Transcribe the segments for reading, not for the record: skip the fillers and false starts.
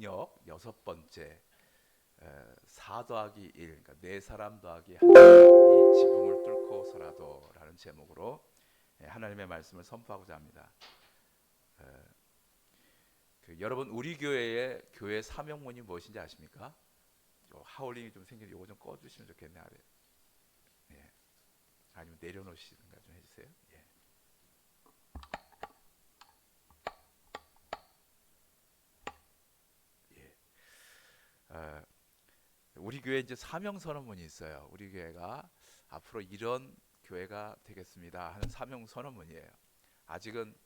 능력 여섯 번째 4 더하기 1, 그러니까 네 사람 더하기 하나님이 지붕을 뚫고서라도 라는 제목으로 하나님의 말씀을 선포하고자 합니다. 여러분 우리 교회의 교회 사명문이 무엇인지 아십니까? 하울링이 좀 생기는 요거 좀 꺼주시면 좋겠네. 아래. 예. 아니면 내려놓으시든가 좀 해주세요. 예. 예. 우리 교회 이제 사명 선언문이 있어요. 우리 교회가 앞으로 이런 교회가 되겠습니다 하는 사명 선언문이에요. 아직은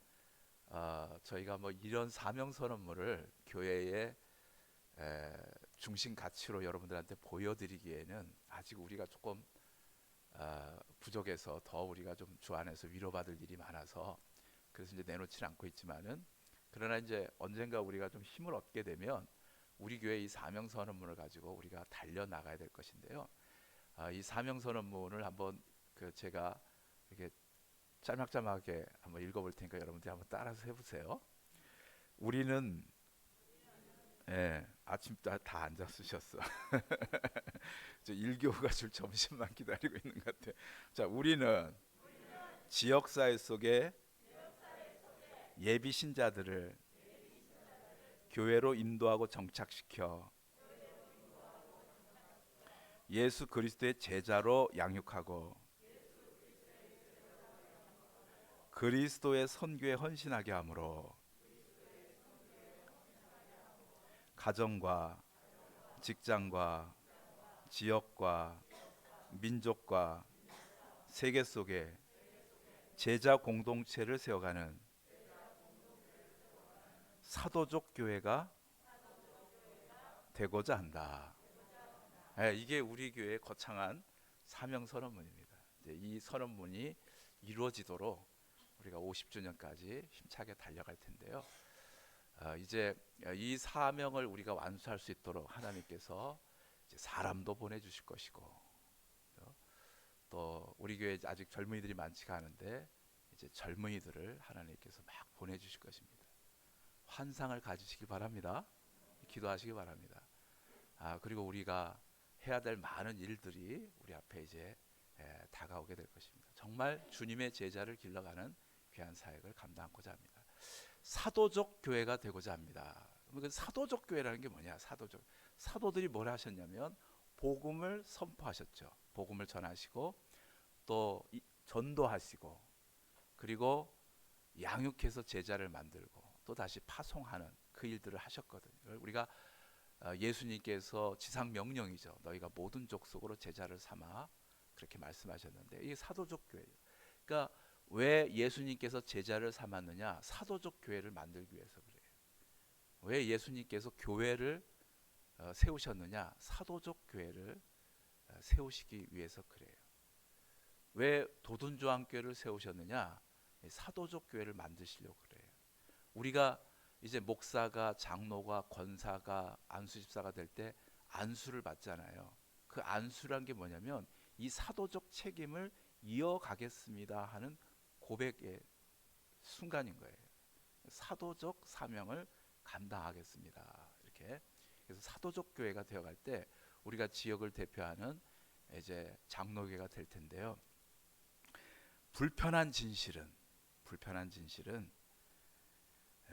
저희가 뭐 이런 사명 선언문을 교회의 중심 가치로 여러분들한테 보여드리기에는 아직 우리가 조금 부족해서 더 우리가 좀 주 안에서 위로받을 일이 많아서 그래서 이제 내놓지는 않고 있지만은, 그러나 이제 언젠가 우리가 좀 힘을 얻게 되면 우리 교회 이 사명 선언문을 가지고 우리가 달려 나가야 될 것인데요. 이 사명 선언문을 한번 제가 이렇게 짤막짤막하게 한번 읽어볼 테니까 여러분들이 한번 따라서 해보세요. 우리는 아침 다 앉아 쓰셨어. 저 일교가 줄 점심만 기다리고 있는 것 같아. 자, 우리는 지역사회 속에 예비 신자들을 교회로 인도하고 정착시켜 예수 그리스도의 제자로 양육하고 그리스도의 선교에 헌신하게 하므로 가정과 직장과 지역과 민족과 세계 속에 제자 공동체를 세워가는 사도적 교회가 되고자 한다. 이게 우리 교회의 거창한 사명 선언문입니다. 이 선언문이 이루어지도록 우리가 50주년까지 힘차게 달려갈 텐데요. 이제 이 사명을 우리가 완수할 수 있도록 하나님께서 이제 사람도 보내주실 것이고, 또 우리 교회 아직 젊은이들이 많지가 않은데 이제 젊은이들을 하나님께서 막 보내주실 것입니다. 환상을 가지시기 바랍니다. 기도하시기 바랍니다. 그리고 우리가 해야 될 많은 일들이 우리 앞에 이제 다가오게 될 것입니다. 정말 주님의 제자를 길러가는 귀한 사역을 감당하고자 합니다. 사도적 교회가 되고자 합니다. 사도적 교회라는 게 뭐냐? 사도들이 뭘 하셨냐면 복음을 선포하셨죠. 복음을 전하시고 또 전도하시고 그리고 양육해서 제자를 만들고 또 다시 파송하는 그 일들을 하셨거든요. 우리가 예수님께서 지상 명령이죠. 너희가 모든 족속으로 제자를 삼아 그렇게 말씀하셨는데 이게 사도적 교회예요. 그러니까 왜 예수님께서 제자를 삼았느냐? 사도적 교회를 만들기 위해서 그래요. 왜 예수님께서 교회를 세우셨느냐? 사도적 교회를 세우시기 위해서 그래요. 왜 도둔조항교회를 세우셨느냐? 사도적 교회를 만드시려고 그래요. 우리가 이제 목사가, 장로가, 권사가, 안수집사가 될 때 안수를 받잖아요. 그 안수란 게 뭐냐면 이 사도적 책임을 이어가겠습니다 하는 고백의 순간인 거예요. 사도적 사명을 감당하겠습니다. 이렇게. 그래서 사도적 교회가 되어갈 때 우리가 지역을 대표하는 이제 장로교회가 될 텐데요. 불편한 진실은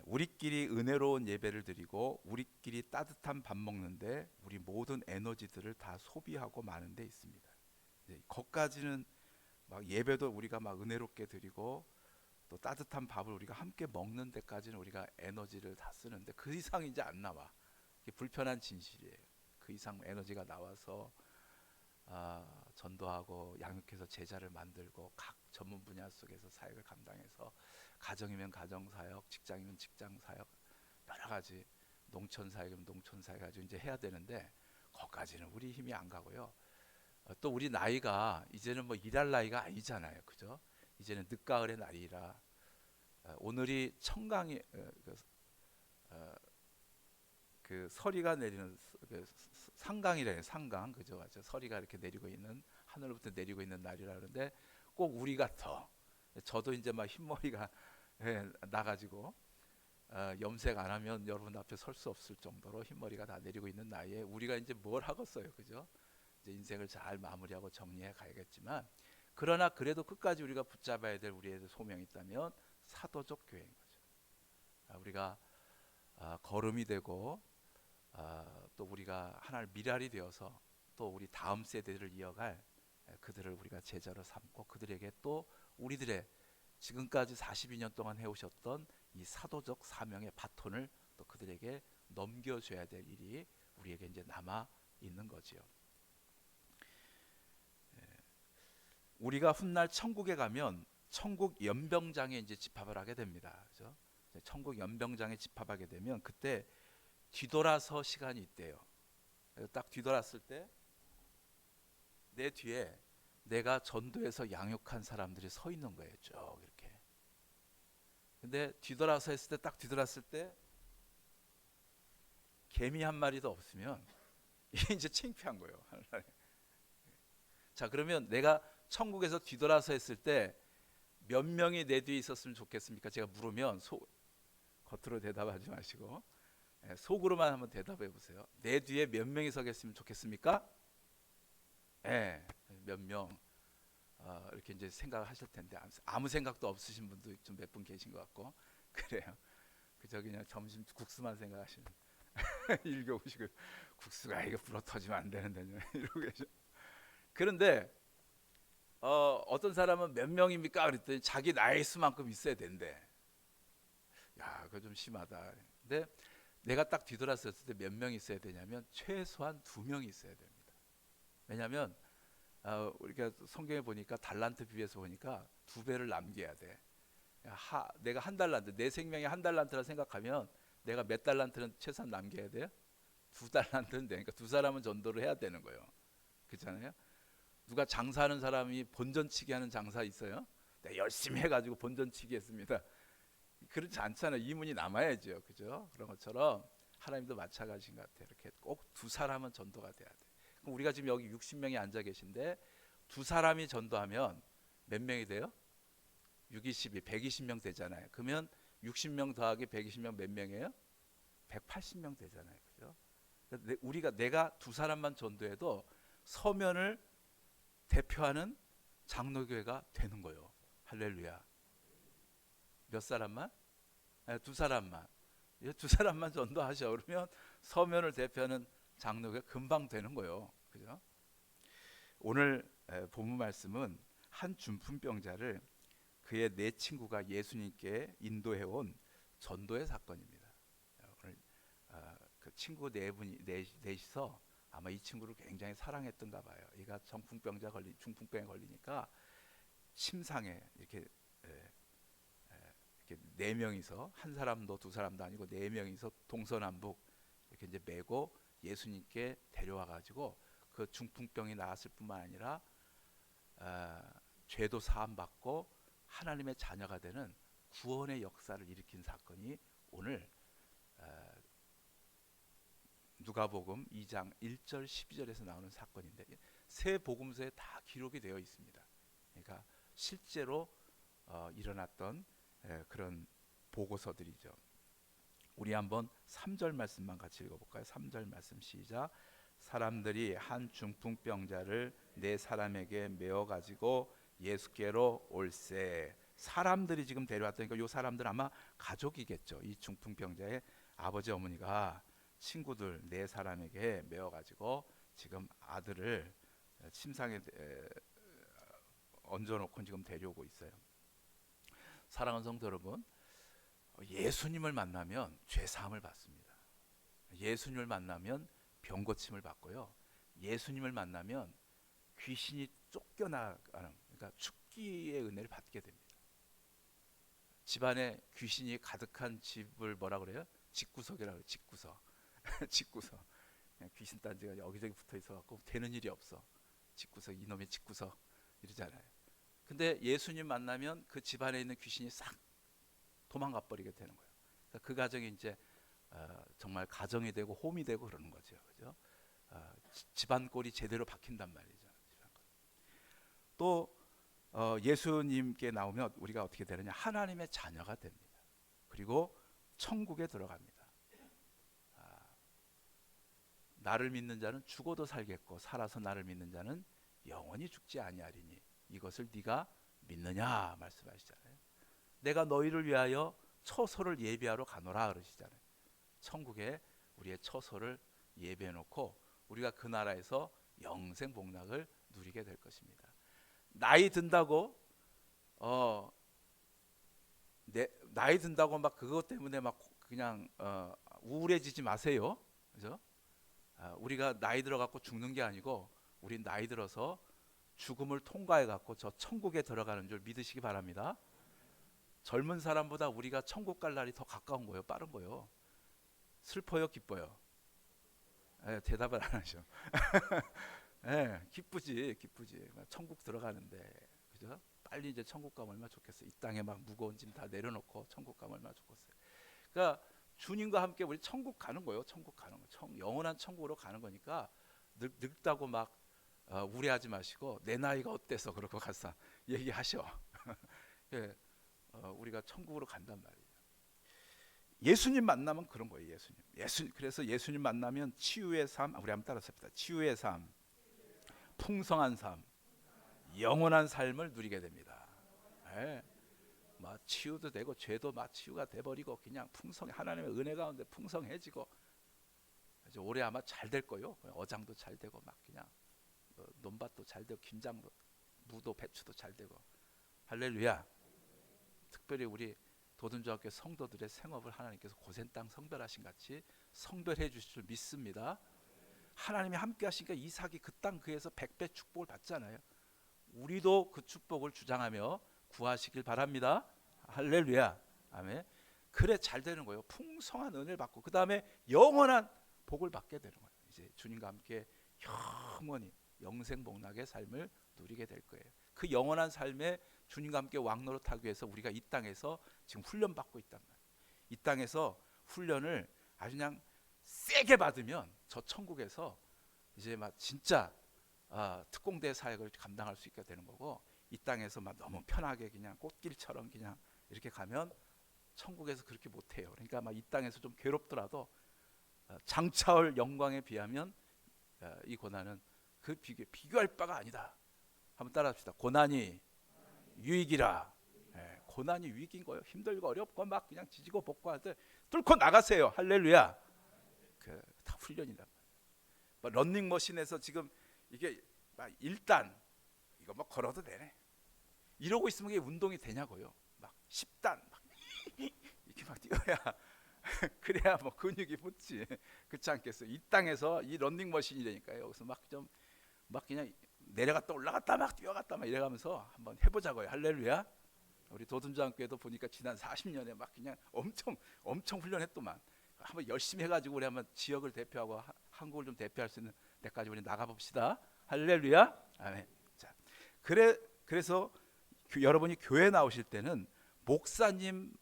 우리끼리 은혜로운 예배를 드리고 우리끼리 따뜻한 밥 먹는데 우리 모든 에너지들을 다 소비하고 마는 데 있습니다. 거기까지는 막 예배도 우리가 막 은혜롭게 드리고 또 따뜻한 밥을 우리가 함께 먹는 데까지는 우리가 에너지를 다 쓰는데 그 이상 이제 안 나와. 이게 불편한 진실이에요. 그 이상 에너지가 나와서 전도하고 양육해서 제자를 만들고 각 전문 분야 속에서 사역을 감당해서 가정이면 가정 사역, 직장이면 직장 사역, 여러 가지 농촌 사역이면 농촌 사역 가지고 이제 해야 되는데 거기까지는 우리 힘이 안 가고요. 또 우리 나이가 이제는 뭐 일할 나이가 아니잖아요, 그죠? 이제는 늦가을의 날이라 오늘이 청강이 그 서리가 내리는 상강이래요. 상강, 그죠? 맞죠? 서리가 이렇게 내리고 있는 하늘로부터 내리고 있는 날이라 그러는데 꼭 우리가 더 저도 이제 막 흰머리가 나가지고 염색 안 하면 여러분 앞에 설 수 없을 정도로 흰머리가 다 내리고 있는 나이에 우리가 이제 뭘 하겠어요, 그죠? 이제 인생을 잘 마무리하고 정리해 가야겠지만, 그러나 그래도 끝까지 우리가 붙잡아야 될 우리의 소명이 있다면 사도적 교회인 거죠. 우리가 걸음이 되고, 또 우리가 하나의 미랄이 되어서 또 우리 다음 세대를 이어갈, 그들을 우리가 제자로 삼고 그들에게 또 우리들의 지금까지 42년 동안 해오셨던 이 사도적 사명의 바톤을 또 그들에게 넘겨줘야 될 일이 우리에게 이제 남아 있는 거지요. 우리가 훗날 천국에 가면 천국 연병장에 이제 집합을 하게 됩니다. 그죠? 천국 연병장에 집합하게 되면 그때 뒤돌아서 시간이 있대요. 딱 뒤돌았을 때 내 뒤에 내가 전도해서 양육한 사람들이 서 있는 거예요. 쭉 이렇게. 근데 뒤돌아서 했을 때, 딱 뒤돌았을 때 개미 한 마리도 없으면 이게 이제 창피한 거예요. 자, 그러면 내가 천국에서 뒤돌아서 했을 때 몇 명이 내 뒤에 있었으면 좋겠습니까? 제가 물으면 겉으로 대답하지 마시고 속으로만 한번 대답해 보세요. 내 뒤에 몇 명이 서겠으면 좋겠습니까? 몇 명. 이렇게 이제 생각하실 텐데 아무 생각도 없으신 분도 좀 몇 분 계신 것 같고 그래요. 그저 그냥 점심 국수만 생각하시는 일교오시고 국수가 이거 불어 터지면 안 되는데 이러고 계셔. 그런데 어떤 사람은 몇 명입니까? 그랬더니 자기 나이 수만큼 있어야 된대. 야, 그거 좀 심하다. 근데 내가 딱 뒤돌았을 때 몇 명이 있어야 되냐면 최소한 2명이 있어야 됩니다. 왜냐하면 우리가 성경에 보니까 달란트 비유에서 보니까 2배를 남겨야 돼. 내가 한 달란트, 내 생명이 한 달란트라 생각하면 내가 몇 달란트는 최소한 남겨야 돼요? 2달란트는 되니까 2사람은 전도를 해야 되는 거예요. 그렇잖아요? 누가 장사하는 사람이 본전치기 하는 장사 있어요? 내가 열심히 해가지고 본전치기 했습니다. 그렇지 않잖아요. 이문이 남아야죠. 그죠? 그런 것처럼 하나님도 마찬가지인 것 같아요. 이렇게 꼭 2사람은 전도가 돼야 돼. 그럼 우리가 지금 여기 60명이 앉아 계신데 2사람이 전도하면 몇 명이 돼요? 6, 22, 120명 되잖아요. 그러면 60명 더하기 120명 몇 명이에요? 180명 되잖아요. 그죠? 내가 2사람만 전도해도 서면을 대표하는 장로교회가 되는 거예요. 할렐루야. 몇 사람만? 2사람만. 2사람만 전도하셔. 그러면 서면을 대표하는 장로교회 금방 되는 거예요. 그죠? 오늘 본문 말씀은 한 중풍병자를 그의 4친구가 예수님께 인도해온 전도의 사건입니다. 오늘 그 친구 4분이 넷이서 아마 이 친구를 굉장히 사랑했던가 봐요. 얘가 중풍병에 걸리니까 침상에 이렇게 4명이서, 한 사람도 2사람도 아니고 4명이서 동서남북 이렇게 이제 메고 예수님께 데려와 가지고 그 중풍병이 나았을 뿐만 아니라 죄도 사함 받고 하나님의 자녀가 되는 구원의 역사를 일으킨 사건이 오늘 누가복음 2장 1절 12절에서 나오는 사건인데, 세 복음서에 다 기록이 되어 있습니다. 그러니까 실제로 일어났던 그런 보고서들이죠. 우리 한번 3절 말씀만 같이 읽어볼까요? 3절 말씀 시작. 사람들이 한 중풍병자를 4사람에게 메어 가지고 예수께로 올세. 사람들이 지금 데려왔다니까 이 사람들 아마 가족이겠죠. 이 중풍병자의 아버지 어머니가 친구들 4사람에게 메어 가지고 지금 아들을 침상에 얹어놓고 지금 데려오고 있어요. 사랑하는 성도 여러분, 예수님을 만나면 죄 사함을 받습니다. 예수님을 만나면 병 고침을 받고요. 예수님을 만나면 귀신이 쫓겨나가는, 그러니까 축기의 은혜를 받게 됩니다. 집안에 귀신이 가득한 집을 뭐라 그래요? 집구석이라고 해요. 집구석. 집구석. 귀신 딴지가 여기저기 붙어 있어 갖고 되는 일이 없어. 집구석, 이놈의 집구석 이러잖아요. 근데 예수님 만나면 그 집안에 있는 귀신이 싹 도망가 버리게 되는 거예요. 그러니까 그 가정이 이제 정말 가정이 되고 홈이 되고 그러는 거죠. 그죠? 집안 꼴이 제대로 박힌단 말이죠. 또 예수님께 나오면 우리가 어떻게 되느냐? 하나님의 자녀가 됩니다. 그리고 천국에 들어갑니다. 나를 믿는 자는 죽어도 살겠고 살아서 나를 믿는 자는 영원히 죽지 아니하리니 이것을 네가 믿느냐 말씀하시잖아요. 내가 너희를 위하여 처소를 예비하러 가노라 그러시잖아요. 천국에 우리의 처소를 예비해 놓고 우리가 그 나라에서 영생 복락을 누리게 될 것입니다. 나이 든다고 나이 든다고 막 그것 때문에 막 그냥 우울해지지 마세요. 그죠? 우리가 나이 들어 갖고 죽는 게 아니고 우리 나이 들어서 죽음을 통과해 갖고 저 천국에 들어가는 줄 믿으시기 바랍니다. 젊은 사람보다 우리가 천국 갈 날이 더 가까운 거예요. 빠른 거예요. 슬퍼요, 기뻐요? 대답을 안 하셔. 기쁘지. 천국 들어가는데, 그죠? 빨리 이제 천국 가면 얼마나 좋겠어요. 이 땅에 막 무거운 짐 다 내려놓고 천국 가면 얼마나 좋겠어요. 그러니까 주님과 함께 우리 천국 가는 거예요. 천국 가는 거. 영원한 천국으로 가는 거니까 늙다고 막 우려하지 마시고 내 나이가 어때서 그러고 가서 얘기하셔. 예, 우리가 천국으로 간단 말이에요. 예수님 만나면 그런 거예요. 그래서 예수님 만나면 치유의 삶, 우리 한번 따라서 합시다. 치유의 삶, 풍성한 삶, 영원한 삶을 누리게 됩니다. 예. 막 치유도 되고 죄도 막 치유가 돼버리고 그냥 하나님의 은혜 가운데 풍성해지고 이제 올해 아마 잘 될 거요. 어장도 잘 되고 막 그냥 논밭도 잘 되고 김장도 무도 배추도 잘 되고 할렐루야. 특별히 우리 도든중학교 성도들의 생업을 하나님께서 고센 땅 성별하신 같이 성별해 주실 줄 믿습니다. 하나님이 함께 하시니까 이삭이 그 땅 그에서 100배 축복을 받잖아요. 우리도 그 축복을 주장하며 구하시길 바랍니다. 할렐루야. 아멘. 그래 잘 되는 거예요. 풍성한 은혜를 받고 그 다음에 영원한 복을 받게 되는 거예요. 이제 주님과 함께 영원히 영생복락의 삶을 누리게 될 거예요. 그 영원한 삶에 주님과 함께 왕노릇하기 위해서 우리가 이 땅에서 지금 훈련받고 있단 말이에요. 이 땅에서 훈련을 아주 그냥 세게 받으면 저 천국에서 이제 막 진짜 특공대 사역을 감당할 수 있게 되는 거고, 이 땅에서 막 너무 편하게 그냥 꽃길처럼 그냥 이렇게 가면 천국에서 그렇게 못해요. 그러니까 막 이 땅에서 좀 괴롭더라도 장차올 영광에 비하면 이 고난은 그 비교할 바가 아니다. 한번 따라합시다. 고난이 유익이라. 고난이 유익인 거예요. 힘들고 어렵고 막 그냥 지지고 볶고 할 때 뚫고 나가세요. 할렐루야. 다 훈련이란 말이에요. 런닝머신에서 지금 이게 막 1단 이거 뭐 걸어도 되네. 이러고 있으면 이게 운동이 되냐고요. 막 10단 막 이렇게 막 뛰어야 그래야 뭐 근육이 붙지. 그렇지 않겠어요? 이 땅에서 이 런닝머신이 되니까요. 여기서 막 그냥 내려갔다 올라갔다 막 뛰어갔다 막 이래가면서 한번 해보자고요. 할렐루야. 우리 도든중학교에도 보니까 지난 40년에 막 그냥 엄청 훈련했더만. 한번 열심히 해가지고 우리 한번 지역을 대표하고 한국을 좀 대표할 수 있는 데까지 우리 나가봅시다. 할렐루야. 아멘. 자, 그래서 여러분이 교회 나오실 때는 목사님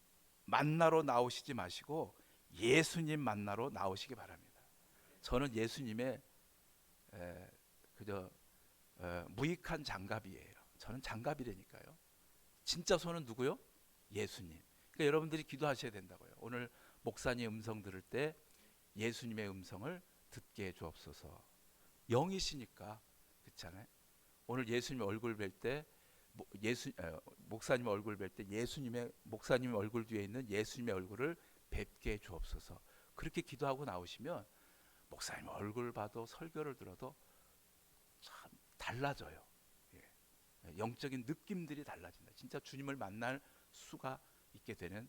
만나러 나오시지 마시고 예수님 만나러 나오시기 바랍니다. 저는 예수님의 그저 무익한 장갑이에요. 저는 장갑이라니까요. 진짜 손은 누구요? 예수님. 그러니까 여러분들이 기도하셔야 된다고요. 오늘 목사님 음성 들을 때 예수님의 음성을 듣게 해 주옵소서. 영이시니까. 그렇잖아요. 오늘 예수님 얼굴 뵐 때 목사님 얼굴 뵐 때 목사님 얼굴 뒤에 있는 예수님의 얼굴을 뵙게 해 주옵소서. 그렇게 기도하고 나오시면 목사님 얼굴 봐도 설교를 들어도 참 달라져요. 영적인 느낌들이 달라진다. 진짜 주님을 만날 수가 있게 되는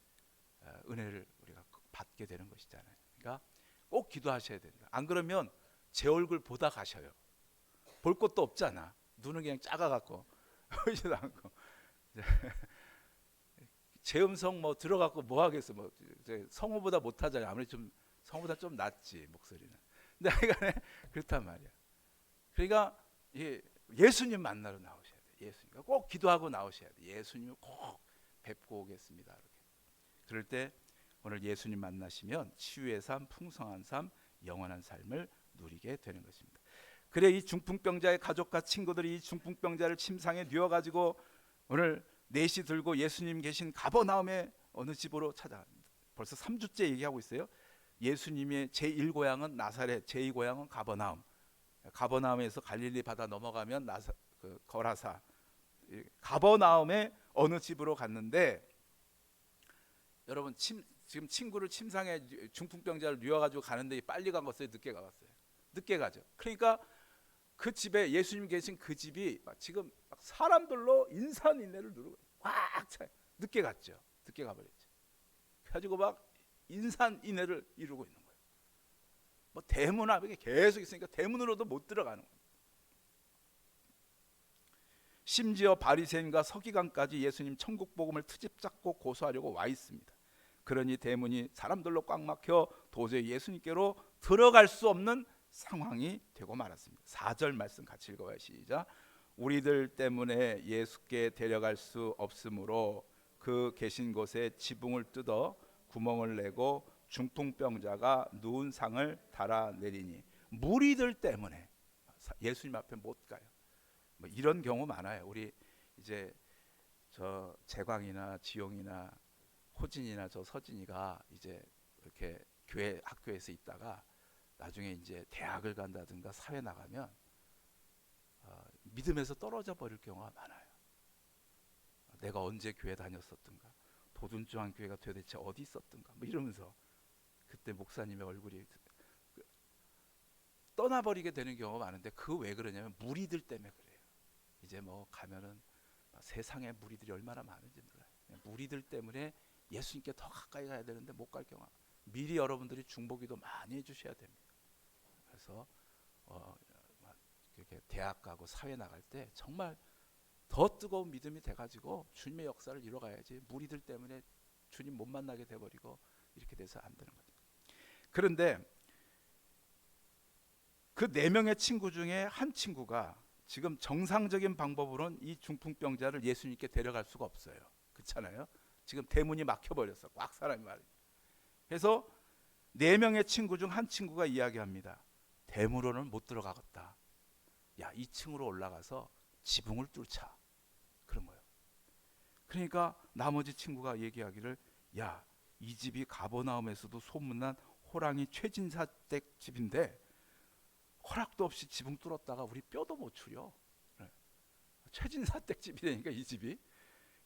은혜를 우리가 받게 되는 것이잖아요. 그러니까 꼭 기도하셔야 된다. 안 그러면 제 얼굴 보다 가셔요. 볼 것도 없잖아. 눈은 그냥 작아갖고 보이지도 않고 제 음성 뭐 들어갖고 뭐 하겠어. 뭐 성우보다 못하잖아요. 아무리 좀 성우보다 좀 낫지 목소리는. 근데 하여간에 그렇단 말이야. 그러니까 예수님 만나러 나오셔야 돼. 예수님 꼭 기도하고 나오셔야 돼. 예수님을 꼭 뵙고 오겠습니다. 이렇게. 그럴 때 오늘 예수님 만나시면 치유의 삶, 풍성한 삶, 영원한 삶을 누리게 되는 것입니다. 그래 이 중풍병자의 가족과 친구들이 이 중풍병자를 침상에 뉘어가지고 오늘 넷이 들고 예수님 계신 가버나움의 어느 집으로 찾아갑니다. 벌써 3주째 얘기하고 있어요. 예수님의 제1고향은 나사렛, 제2고향은 가버나움. 가버나움에서 갈릴리 바다 넘어가면 거라사. 가버나움의 어느 집으로 갔는데, 여러분 지금 친구를 침상에 중풍병자를 누워가지고 가는데 빨리 간 것어요, 늦게 가봤어요? 늦게 가죠. 그러니까 그 집에, 예수님 계신 그 집이 지금 사람들로 인산인해를 누르고 꽉 차요. 늦게 갔죠. 늦게 가버렸죠. 그래가지고 막 인산인해를 이루고 있는 거예요. 뭐 대문 앞에 계속 있으니까 대문으로도 못 들어가는 거예요. 심지어 바리새인과 서기관까지 예수님 천국 복음을 트집 잡고 고소하려고 와 있습니다. 그러니 대문이 사람들로 꽉 막혀 도저히 예수님께로 들어갈 수 없는 상황이 되고 말았습니다. 4절 말씀 같이 읽어봐요. 시작. 우리들 때문에 예수께 데려갈 수 없으므로 그 계신 곳에 지붕을 뜯어 구멍을 내고 중풍병자가 누운 상을 달아내리니, 무리들 때문에 예수님 앞에 못 가요. 뭐 이런 경우 많아요. 우리 이제 저 재광이나 지용이나 호진이나 저 서진이가 이제 이렇게 교회 학교에서 있다가 나중에 이제 대학을 간다든가 사회 나가면 믿음에서 떨어져 버릴 경우가 많아요. 내가 언제 교회 다녔었던가, 도둔주한 교회가 도대체 어디 있었던가, 뭐 이러면서 그때 목사님의 얼굴이 떠나버리게 되는 경우가 많은데, 그 왜 그러냐면 무리들 때문에 그래요. 이제 뭐 가면은 세상에 무리들이 얼마나 많은지 몰라요. 무리들 때문에 예수님께 더 가까이 가야 되는데 못 갈 경우, 미리 여러분들이 중보기도 많이 해주셔야 됩니다. 그래서 이렇게 대학 가고 사회 나갈 때 정말 더 뜨거운 믿음이 돼가지고 주님의 역사를 이뤄가야지, 무리들 때문에 주님 못 만나게 돼버리고 이렇게 돼서 안 되는 거죠. 그런데 그 4명의 친구 중에 한 친구가 지금 정상적인 방법으로는 이 중풍병자를 예수님께 데려갈 수가 없어요. 그렇잖아요. 지금 대문이 막혀버렸어. 꽉 사람이 말이에요. 그래서 4명의 친구 중 한 친구가 이야기합니다. 대문으로는 못 들어가겠다. 야, 2층으로 올라가서 지붕을 뚫자. 그런 거예요. 그러니까 나머지 친구가 얘기하기를, 야, 이 집이 가버나움에서도 소문난 호랑이 최진사 댁 집인데 허락도 없이 지붕 뚫었다가 우리 뼈도 못 추려. 최진사 댁 집이라니까, 이 집이.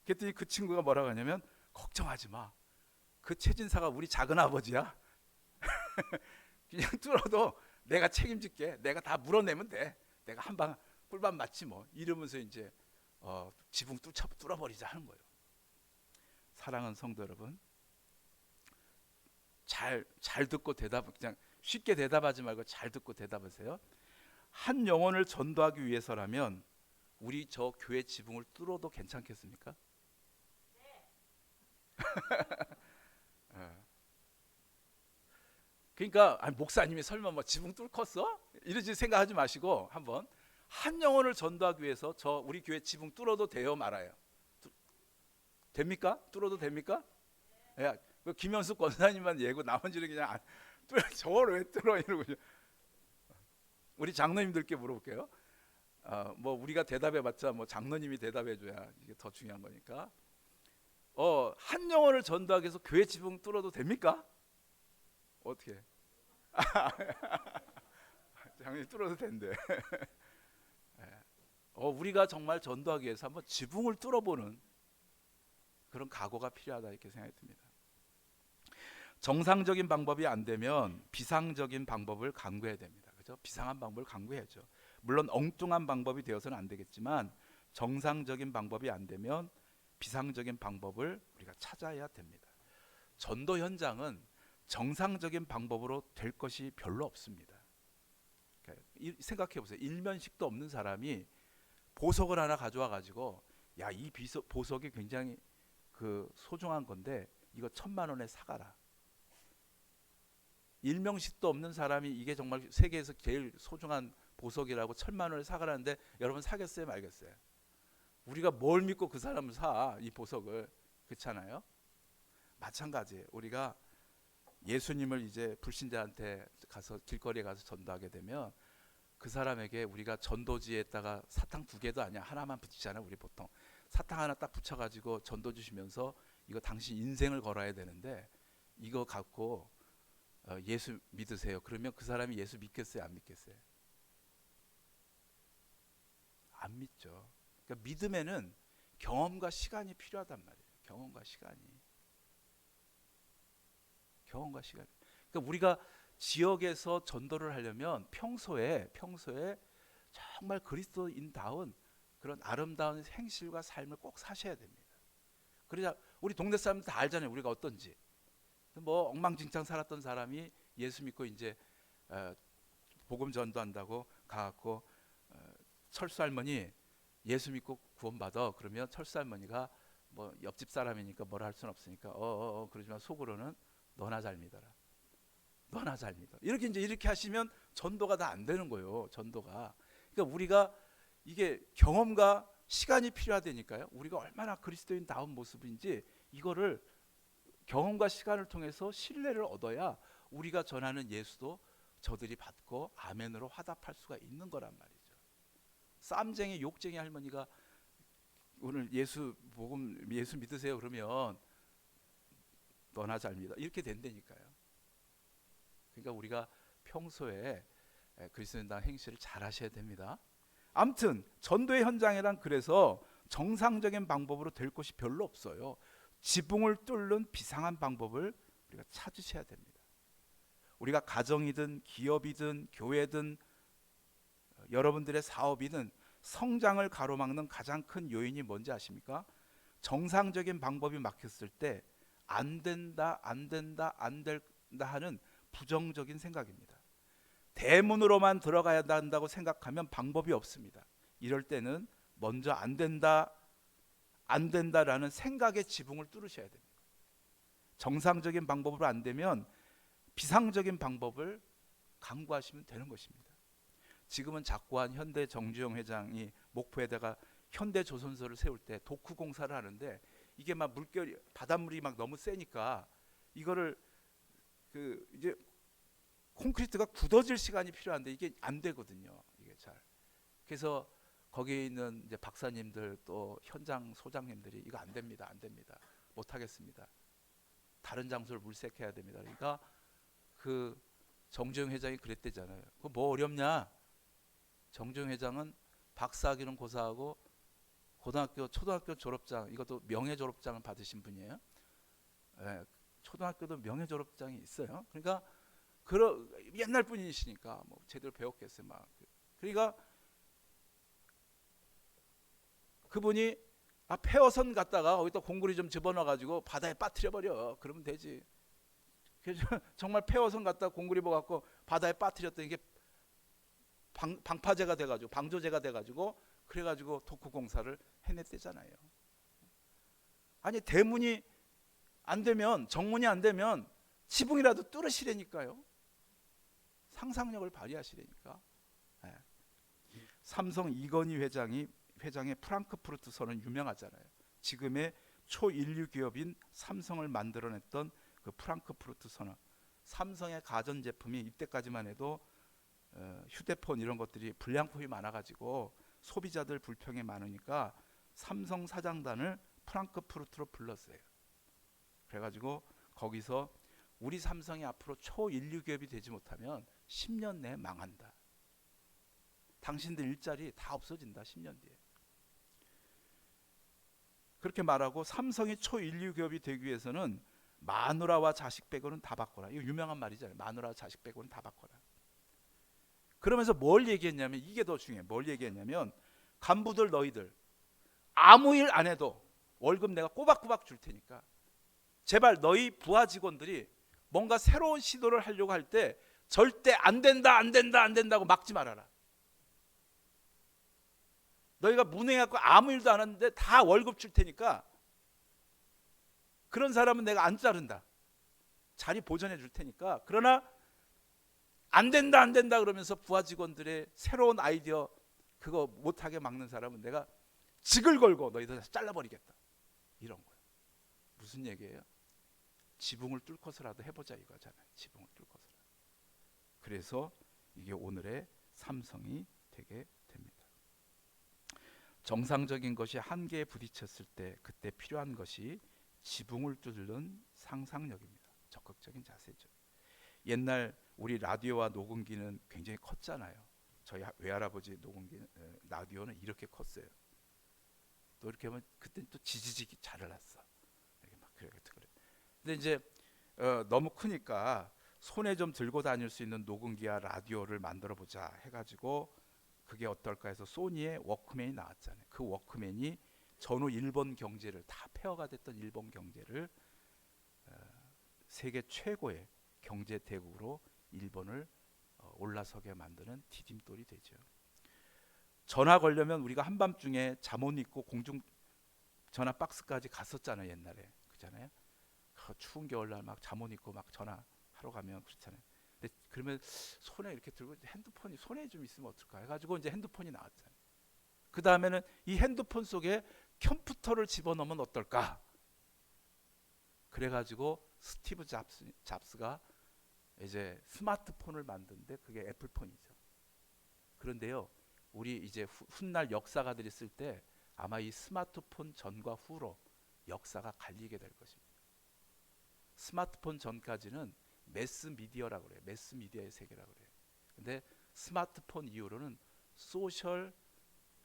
그랬더니 그 친구가 뭐라고 하냐면, 걱정하지 마. 그 최진사가 우리 작은 아버지야. 그냥 뚫어도 내가 책임질게. 내가 다 물어내면 돼. 내가 한 방 꿀밤 맞지 뭐. 이러면서 이제 지붕 뚫어버리자 하는 거예요. 사랑하는 성도 여러분, 잘 듣고 그냥 쉽게 대답하지 말고 잘 듣고 대답하세요. 한 영혼을 전도하기 위해서라면 우리 저 교회 지붕을 뚫어도 괜찮겠습니까? 그러니까 목사님이 설마 뭐 지붕 뚫겠어? 이러지 생각하지 마시고, 한번 한 영혼을 전도하기 위해서 저 우리 교회 지붕 뚫어도 돼요, 말아요? 됩니까? 뚫어도 됩니까? 야, 그 김현숙 권사님만 예고 나머지는 그냥 저걸 왜 뚫어 이러고. 우리 장로님들께 물어볼게요. 뭐 우리가 대답해봤자 뭐 장로님이 대답해줘야 이게 더 중요한 거니까. 한 영혼을 전도하기 위해서 교회 지붕 뚫어도 됩니까? 어떻게? 장로님 뚫어도 된대. 우리가 정말 전도하기 위해서 한번 지붕을 뚫어보는 그런 각오가 필요하다, 이렇게 생각이 듭니다. 정상적인 방법이 안 되면 비상적인 방법을 강구해야 됩니다. 그죠? 비상한 방법을 강구해야죠. 물론 엉뚱한 방법이 되어서는 안 되겠지만, 정상적인 방법이 안 되면 비상적인 방법을 우리가 찾아야 됩니다. 전도 현장은 정상적인 방법으로 될 것이 별로 없습니다. 생각해 보세요. 일면식도 없는 사람이 보석을 하나 가져와 가지고, 야, 이 보석이 굉장히 소중한 건데 이거 1,000만 원에 사가라. 일명식도 없는 사람이 이게 정말 세계에서 제일 소중한 보석이라고 1,000만 원에 사가라는데, 여러분 사겠어요, 말겠어요? 우리가 뭘 믿고 그 사람을 사, 이 보석을? 그렇잖아요. 마찬가지예요. 우리가 예수님을 이제 불신자한테 가서 길거리에 가서 전도하게 되면 그 사람에게 우리가 전도지에다가 사탕 2개도 아니야, 하나만 붙이잖아요. 우리 보통 사탕 하나 딱 붙여가지고 전도 주시면서, 이거 당신 인생을 걸어야 되는데 이거 갖고 예수 믿으세요. 그러면 그 사람이 예수 믿겠어요, 안 믿겠어요? 안 믿죠. 그러니까 믿음에는 경험과 시간이 필요하단 말이에요. 경험과 시간이. 경험과 시간. 그러니까 우리가 지역에서 전도를 하려면 평소에 정말 그리스도인다운 그런 아름다운 행실과 삶을 꼭 사셔야 됩니다. 그러자 우리 동네 사람들 다 알잖아요. 우리가 어떤지. 뭐 엉망진창 살았던 사람이 예수 믿고 이제 복음 전도한다고 가갖고 철수 할머니 예수 믿고 구원받아. 그러면 철수 할머니가 뭐 옆집 사람이니까 뭐라 할 수는 없으니까 그러지만 속으로는 너나 잘 믿어라. 너나 잘 믿어. 이렇게 하시면 전도가 다 안 되는 거예요. 전도가. 그러니까 우리가 이게 경험과 시간이 필요하다니까요. 우리가 얼마나 그리스도인다운 모습인지 이거를 경험과 시간을 통해서 신뢰를 얻어야 우리가 전하는 예수도 저들이 받고 아멘으로 화답할 수가 있는 거란 말이죠. 쌈쟁이 욕쟁이 할머니가 오늘 예수 믿으세요 그러면 너나 잘 믿어 이렇게 된다니까요. 그러니까 우리가 평소에 그리스도인다운 행실을 잘 하셔야 됩니다. 아무튼 전도의 현장이란 그래서 정상적인 방법으로 될 것이 별로 없어요. 지붕을 뚫는 비상한 방법을 우리가 찾으셔야 됩니다. 우리가 가정이든 기업이든 교회든 여러분들의 사업이든 성장을 가로막는 가장 큰 요인이 뭔지 아십니까? 정상적인 방법이 막혔을 때 안 된다 하는 부정적인 생각입니다. 대문으로만 들어가야 한다고 생각하면 방법이 없습니다. 이럴 때는 먼저 안 된다라는 생각의 지붕을 뚫으셔야 됩니다. 정상적인 방법으로 안 되면 비상적인 방법을 강구하시면 되는 것입니다. 지금은 작고한 현대 정주영 회장이 목포에다가 현대조선소를 세울 때 도크 공사를 하는데 이게 막 바닷물이 막 너무 세니까 이거를 이제 콘크리트가 굳어질 시간이 필요한데 이게 안 되거든요. 이게 잘. 그래서 거기에 있는 이제 박사님들 또 현장 소장님들이 이거 안 됩니다. 못 하겠습니다. 다른 장소를 물색해야 됩니다. 그러니까 그 정주영 회장이 그랬대잖아요. 그거 뭐 어렵냐? 정주영 회장은 박사학위는 고사하고 고등학교, 초등학교 졸업장 이것도 명예 졸업장을 받으신 분이에요. 네, 초등학교도 명예 졸업장이 있어요. 그러니까 옛날 분이시니까 뭐 제대로 배웠겠어요. 막. 그러니까 그분이 폐허선 갔다가 거기다 공구리 좀 집어넣어가지고 바다에 빠뜨려 버려. 그러면 되지. 그래서 정말 폐허선 갔다가 공구리 먹어갖고 바다에 빠뜨렸더니 이게 방파제가 돼가지고 방조제가 돼가지고 그래가지고 도크 공사를 해냈대잖아요. 아니 대문이 안 되면 정문이 안 되면 지붕이라도 뚫으시라니까요. 상상력을 발휘하시라니까. 네. 삼성 이건희 회장의 프랑크푸르트 선은 유명하잖아요. 지금의 초인류 기업인 삼성을 만들어냈던 그 프랑크푸르트 선언. 삼성의 가전제품이 이때까지만 해도 휴대폰 이런 것들이 불량품이 많아가지고 소비자들 불평이 많으니까 삼성 사장단을 프랑크푸르트로 불렀어요. 그래가지고 거기서 우리 삼성이 앞으로 초인류 기업이 되지 못하면 10년 내에 망한다. 당신들 일자리 다 없어진다. 10년 뒤에. 그렇게 말하고 삼성이 초인류 기업이 되기 위해서는 마누라와 자식 빼고는 다 바꿔라. 이거 유명한 말이잖아요. 마누라와 자식 빼고는 다 바꿔라. 그러면서 뭘 얘기했냐면 이게 더 중요해요. 뭘 얘기했냐면 간부들 너희들 아무 일 안 해도 월급 내가 꼬박꼬박 줄 테니까 제발 너희 부하 직원들이 뭔가 새로운 시도를 하려고 할 때 절대 안 된다고 막지 말아라. 너희가 무능해갖고 아무 일도 안 하는데 다 월급 줄 테니까 그런 사람은 내가 안 자른다. 자리 보전해 줄 테니까. 그러나 안 된다 그러면서 부하 직원들의 새로운 아이디어 그거 못하게 막는 사람은 내가 직을 걸고 너희들 잘라버리겠다. 이런 거예요. 무슨 얘기예요? 지붕을 뚫고서라도 해보자 이거잖아요. 지붕을 뚫고서라도. 그래서 이게 오늘의 삼성이 되게 됩니다. 정상적인 것이 한계에 부딪혔을 때 그때 필요한 것이 지붕을 뚫는 상상력입니다. 적극적인 자세죠. 옛날 우리 라디오와 녹음기는 굉장히 컸잖아요. 저희 외할아버지 녹음기 라디오는 이렇게 컸어요. 또 이렇게 하면 그때 또 지지직이 잘 났어. 이렇게 막 그래. 근데 이제 너무 크니까 손에 좀 들고 다닐 수 있는 녹음기와 라디오를 만들어 보자 해가지고 그게 어떨까 해서 소니의 워크맨이 나왔잖아요. 그 워크맨이 전후 일본 경제를 다 폐허가 됐던 일본 경제를 세계 최고의 경제 대국으로 일본을 올라서게 만드는 디딤돌이 되죠. 전화 걸려면 우리가 한밤중에 잠 못 잊고 공중 전화 박스까지 갔었잖아요. 옛날에 그잖아요. 그 추운 겨울날 막 잠 못 잊고 막 전화하러 가면 그렇잖아요. 근데 그러면 손에 이렇게 들고 핸드폰이 손에 좀 있으면 어떨까 해가지고 이제 핸드폰이 나왔잖아요. 그 다음에는 이 핸드폰 속에 컴퓨터를 집어넣으면 어떨까? 그래가지고 스티브 잡스가 이제 스마트폰을 만드는데 그게 애플폰이죠. 그런데요, 우리 이제 훗날 역사가들이 쓸 때 아마 이 스마트폰 전과 후로 역사가 갈리게 될 것입니다. 스마트폰 전까지는 매스 미디어라고 그래요. 매스 미디어의 세계라고 그래요. 근데 스마트폰 이후로는 소셜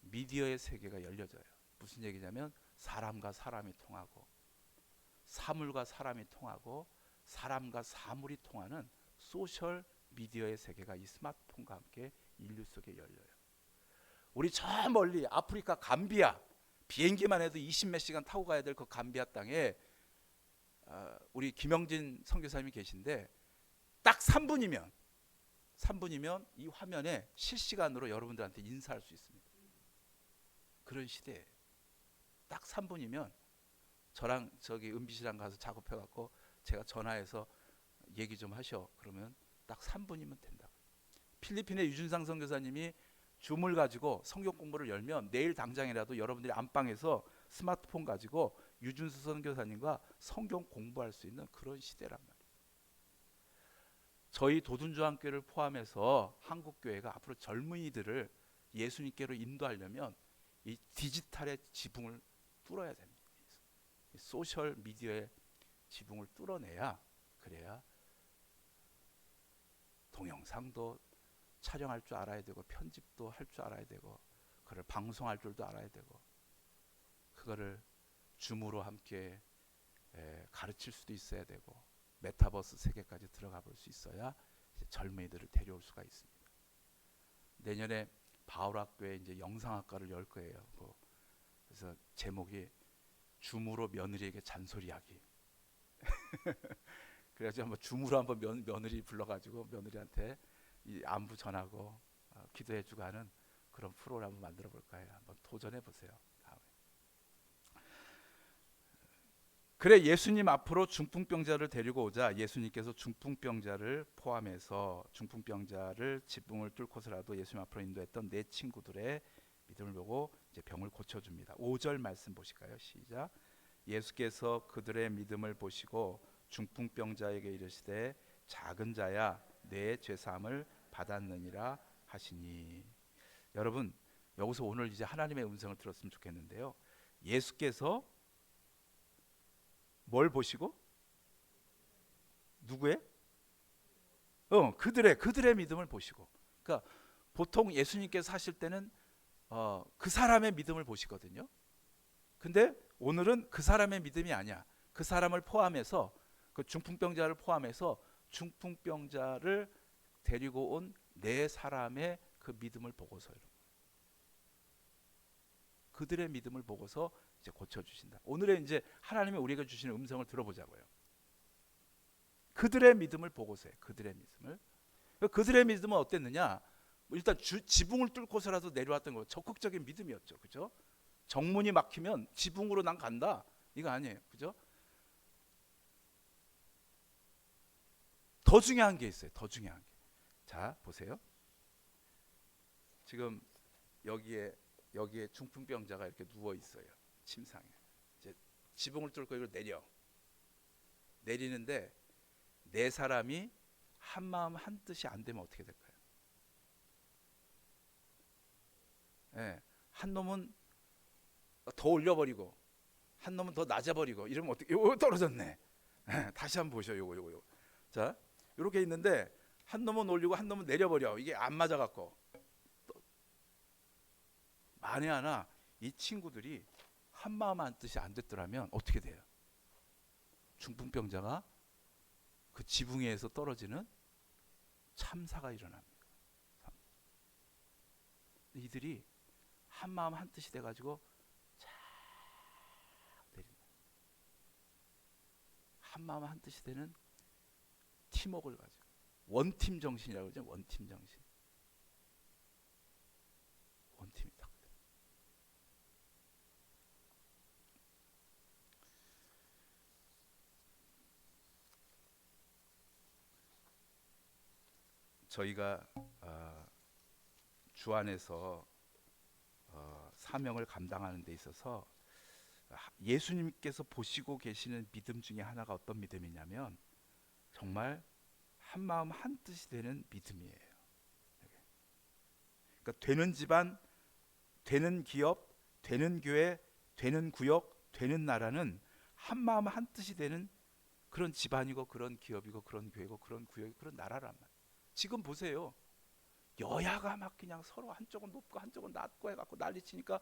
미디어의 세계가 열려져요. 무슨 얘기냐면 사람과 사람이 통하고 사물과 사람이 통하고 사람과 사물이 통하는 소셜 미디어의 세계가 이 스마트폰과 함께 인류 속에 열려요. 우리 저 멀리 아프리카 감비아 비행기만 해도 20몇 시간 타고 가야 될 그 감비아 땅에 우리 김영진 선교사님이 계신데 딱 3분이면 이 화면에 실시간으로 여러분들한테 인사할 수 있습니다. 그런 시대에 딱 3분이면 저랑 저기 은비씨랑 가서 작업해갖고 제가 전화해서 얘기 좀 하셔. 그러면 딱 3분이면 된다. 필리핀의 유준상 선교사님이 줌을 가지고 성경 공부를 열면 내일 당장이라도 여러분들이 안방에서 스마트폰 가지고 유준수 선교사님과 성경 공부할 수 있는 그런 시대란 말이에요. 저희 도둔주한교회를 포함해서 한국교회가 앞으로 젊은이들을 예수님께로 인도하려면 이 디지털의 지붕을 뚫어야 됩니다. 소셜 미디어의 지붕을 뚫어내야 그래야 동영상도 촬영할 줄 알아야 되고 편집도 할 줄 알아야 되고 그걸 방송할 줄도 알아야 되고 그거를 줌으로 함께 가르칠 수도 있어야 되고 메타버스 세계까지 들어가 볼 수 있어야 이제 젊은이들을 데려올 수가 있습니다. 내년에 바울학교에 이제 영상학과를 열 거예요. 그래서 제목이 줌으로 며느리에게 잔소리하기. 그래서 한번 줌으로 한번 며느리 불러가지고 며느리한테 이 안부 전하고 기도해주고 하는 그런 프로를 한번 만들어 볼까 해요. 한번 도전해 보세요. 다음에. 그래 예수님 앞으로 중풍병자를 데리고 오자 예수님께서 중풍병자를 포함해서 중풍병자를 지붕을 뚫고서라도 예수님 앞으로 인도했던 네 친구들의 믿음을 보고 이제 병을 고쳐줍니다. 5절 말씀 보실까요? 시작. 예수께서 그들의 믿음을 보시고 중풍병자에게 이르시되 작은 자야 내 죄사함을 받았느니라 하시니. 여러분 여기서 오늘 이제 하나님의 음성을 들었으면 좋겠는데요. 예수께서 뭘 보시고 누구의? 그들의 믿음을 보시고. 그러니까 보통 예수님께서 하실 때는 그 사람의 믿음을 보시거든요. 근데 오늘은 그 사람의 믿음이 아니야. 그 사람을 포함해서 그 중풍병자를 포함해서 중풍병자를 데리고 온 네 사람의 그 믿음을 보고서 그들의 믿음을 보고서 이제 고쳐주신다. 오늘의 이제 하나님이 우리에게 주시는 음성을 들어보자고요. 그들의 믿음을 보고서요. 그들의 믿음은 어땠느냐? 일단 지붕을 뚫고서라도 내려왔던 거 적극적인 믿음이었죠. 그죠? 정문이 막히면 지붕으로 난 간다. 이거 아니에요. 그죠? 더 중요한 게 있어요. 더 중요한 게. 자, 보세요. 지금 여기에 중풍병자가 이렇게 누워 있어요. 침상에. 이제 지붕을 뚫고 이걸 내리는데 네 사람이 한 마음 한 뜻이 안 되면 어떻게 될까요? 네, 한 놈은 더 올려버리고 한 놈은 더 낮아버리고 이러면 어떻게? 떨어졌네. 다시 한번 보셔. 요거. 자, 이렇게 있는데 한 놈은 올리고 한 놈은 내려버려. 이게 안 맞아갖고 만에 하나 이 친구들이 한 마음 한 뜻이 안 됐더라면 어떻게 돼요? 중풍병자가 그 지붕 위에서 떨어지는 참사가 일어납니다. 이들이 한 마음 한 뜻이 돼가지고 쫙 내린다. 한 마음 한 뜻이 되는 팀워크를 가지고 원팀 정신이라고 그러죠. 원팀 정신. 원팀이 딱. 저희가 주 안에서 사명을 감당하는 데 있어서 예수님께서 보시고 계시는 믿음 중에 하나가 어떤 믿음이냐면 정말 한 마음 한 뜻이 되는 믿음이에요. 그러니까 되는 집안, 되는 기업, 되는 교회, 되는 구역, 되는 나라는 한 마음 한 뜻이 되는 그런 집안이고 그런 기업이고 그런 교회고 그런 구역이고 그런 나라란 말이에요. 지금 보세요. 여야가 막 그냥 서로 한쪽은 높고 한쪽은 낮고 해갖고 난리치니까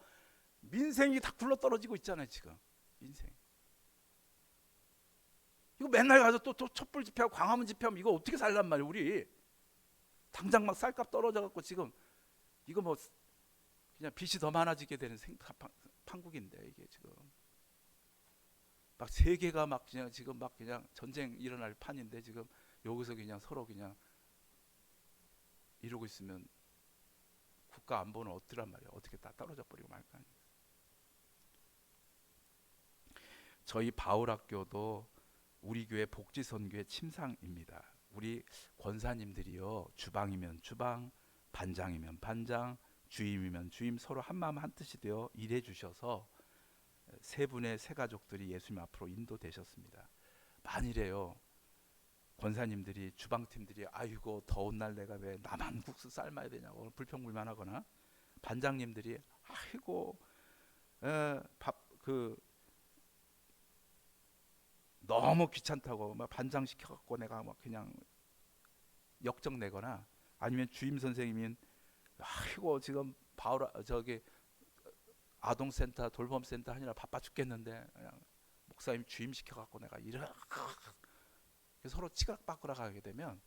민생이 다 굴러떨어지고 있잖아요. 지금 민생. 이거 맨날 가서 또 촛불 집회하고 광화문 집회하면 이거 어떻게 살란 말이에요. 우리 당장 막 쌀값 떨어져갖고 지금 이거 뭐 그냥 빚이 더 많아지게 되는 판국인데 이게 지금 막 세계가 막 그냥 지금 막 그냥 전쟁 일어날 판인데 지금 여기서 그냥 서로 그냥 이러고 있으면 국가 안보는 어떠란 말이에요. 어떻게 다 떨어져 버리고 말까. 저희 바울학교도 우리 교회 복지선교의 침상입니다. 우리 권사님들이요, 주방이면 주방, 반장이면 반장, 주임이면 주임, 서로 한마음 한뜻이 되어 일해 주셔서 세 분의 세 가족들이 예수님 앞으로 인도되셨습니다. 만일에요 권사님들이 주방팀들이 아이고 더운 날 내가 왜 나만 국수 삶아야 되냐고 불평불만하거나, 반장님들이 아이고 밥 너무 귀찮다고 막 반장 시켜갖고 내가 막 그냥 역정 내거나, 아니면 주임 선생님인 아이고 지금 저기 아동센터 돌봄센터 하느라 바빠 죽겠는데 그냥 목사님 주임 시켜갖고 내가 일을 서로 치각바꾸락하게 되면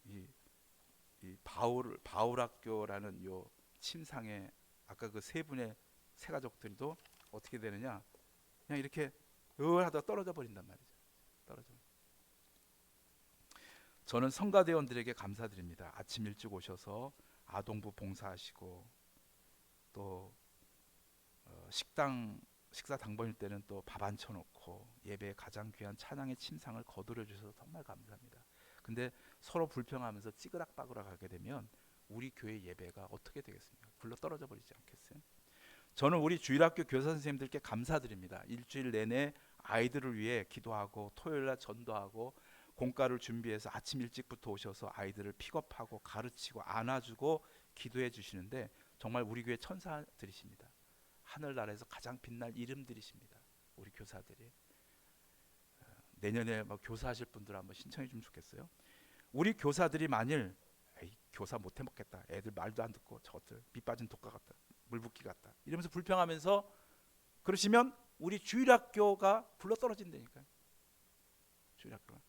이 바울학교라는 요 침상에 아까 그 세 분의 세 가족들도 어떻게 되느냐, 그냥 이렇게 하다 떨어져 버린단 말이죠. 떨어져. 저는 성가대원들에게 감사드립니다. 아침 일찍 오셔서 아동부 봉사하시고 또 식사 당번일 때는 또 밥 앉혀 놓고 예배에 가장 귀한 찬양의 침상을 거두려 주셔서 정말 감사합니다. 근데 서로 불평하면서 찌그락빠그락 하게 되면 우리 교회 예배가 어떻게 되겠습니까? 굴러 떨어져 버리지 않겠어요? 저는 우리 주일학교 교사 선생님들께 감사드립니다. 일주일 내내 아이들을 위해 기도하고 토요일날 전도하고 공과를 준비해서 아침 일찍부터 오셔서 아이들을 픽업하고 가르치고 안아주고 기도해 주시는데 정말 우리 교회 천사들이십니다. 하늘나라에서 가장 빛날 이름들이십니다. 우리 교사들이. 내년에 뭐 교사하실 분들 한번 신청해 주면 좋겠어요. 우리 교사들이 만일 교사 못해 먹겠다, 애들 말도 안 듣고 저것들 밑 빠진 독가 같다, 물붓기 같다 이러면서 불평하면서 그러시면 우리 주일학교가 굴러떨어진다니까요. 주일학교가.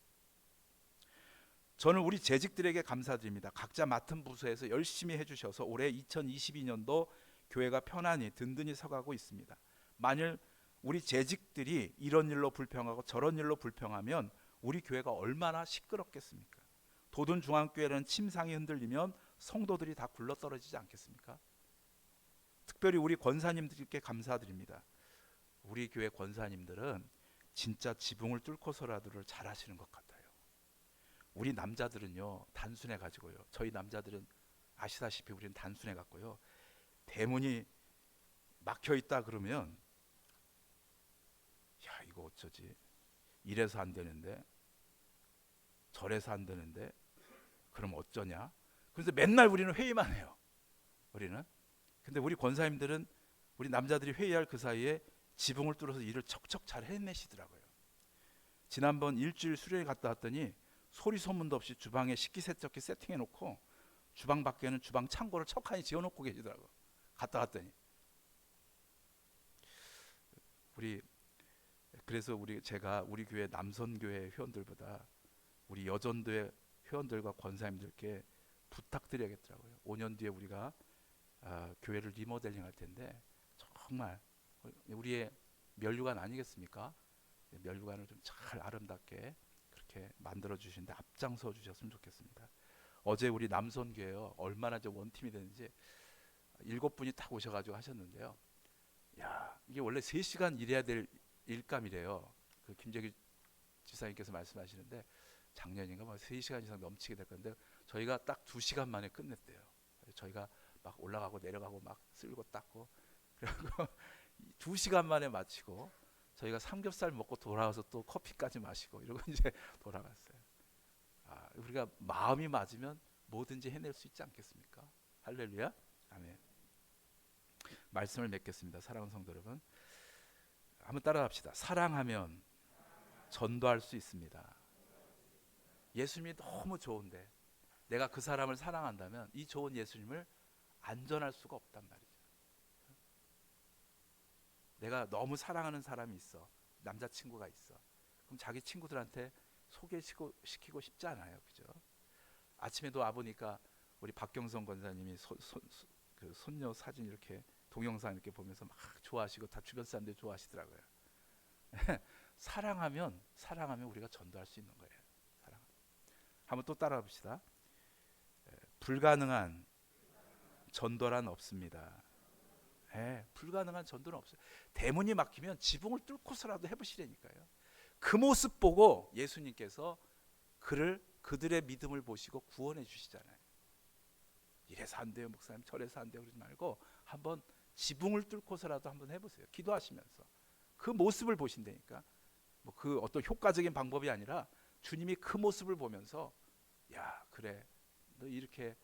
저는 우리 재직들에게 감사드립니다. 각자 맡은 부서에서 열심히 해주셔서 올해 2022년도 교회가 편안히 든든히 서가고 있습니다. 만일 우리 재직들이 이런 일로 불평하고 저런 일로 불평하면 우리 교회가 얼마나 시끄럽겠습니까? 도둔중앙교회라는 침상이 흔들리면 성도들이 다 굴러떨어지지 않겠습니까? 특별히 우리 권사님들께 감사드립니다. 우리 교회 권사님들은 진짜 지붕을 뚫고서라도를 잘하시는 것 같아요. 우리 남자들은요 단순해 가지고요, 저희 남자들은 아시다시피 우리는 단순해 갖고요, 대문이 막혀 있다 그러면 야 이거 어쩌지, 이래서 안 되는데 저래서 안 되는데 그럼 어쩌냐, 그래서 맨날 우리는 회의만 해요. 우리는. 근데 우리 권사님들은 우리 남자들이 회의할 그 사이에 지붕을 뚫어서 일을 척척 잘 해내시더라고요. 지난번 일주일 수련회 갔다 왔더니 소리 소문도 없이 주방에 식기세척기 세팅해놓고 주방 밖에는 주방 창고를 척하니 지어놓고 계시더라고. 갔다 왔더니 그래서 제가 우리 교회 남선교회 회원들보다 우리 여전도회 회원들과 권사님들께 부탁드려야겠더라고요. 5년 뒤에 우리가 교회를 리모델링 할 텐데 정말 우리의 면류관 아니겠습니까? 면류관을 좀 잘 아름답게 그렇게 만들어 주시는데 앞장서 주셨으면 좋겠습니다. 어제 우리 남선교회요, 얼마나 저 원팀이 되는지 7분이 딱 오셔가지고 하셨는데요. 야, 이게 원래 3시간 일해야 될 일감이래요. 그 김재규 지사님께서 말씀하시는데 작년인가 뭐 3시간 이상 넘치게 될 건데 저희가 딱 2시간 만에 끝냈대요. 저희가 막 올라가고 내려가고 막 쓸고 닦고 그리고 2시간 만에 마치고 저희가 삼겹살 먹고 돌아와서 또 커피까지 마시고 이러고 이제 돌아갔어요. 우리가 마음이 맞으면 뭐든지 해낼 수 있지 않겠습니까? 할렐루야. 아멘. 말씀을 맺겠습니다. 사랑하는 성도 여러분, 한번 따라합시다. 사랑하면 전도할 수 있습니다. 예수님이 너무 좋은데 내가 그 사람을 사랑한다면 이 좋은 예수님을 안전할 수가 없단 말이죠. 내가 너무 사랑하는 사람이 있어, 남자친구가 있어. 그럼 자기 친구들한테 소개시키고 싶지 않아요, 그죠? 아침에도 와보니까 우리 박경성 권사님이 그 손녀 사진 이렇게 동영상 이렇게 보면서 막 좋아하시고 다 주변 사람들이 좋아하시더라고요. 사랑하면 우리가 전도할 수 있는 거예요. 사랑. 한번 또 따라해 봅시다. 불가능한 전도란 없습니다. 불가능한 전도는 없어요. 대문이 막히면 지붕을 뚫고서라도 해보시라니까요. 그 모습 보고 예수님께서 그들의 믿음을 보시고 구원해 주시잖아요. 이래서 안 돼요 목사님, 저래서 안 돼요 그러지 말고 한번 지붕을 뚫고서라도 한번 해보세요. 기도하시면서 그 모습을 보신다니까. 뭐 그 어떤 효과적인 방법이 아니라 주님이 그 모습을 보면서 야 그래 너 이렇게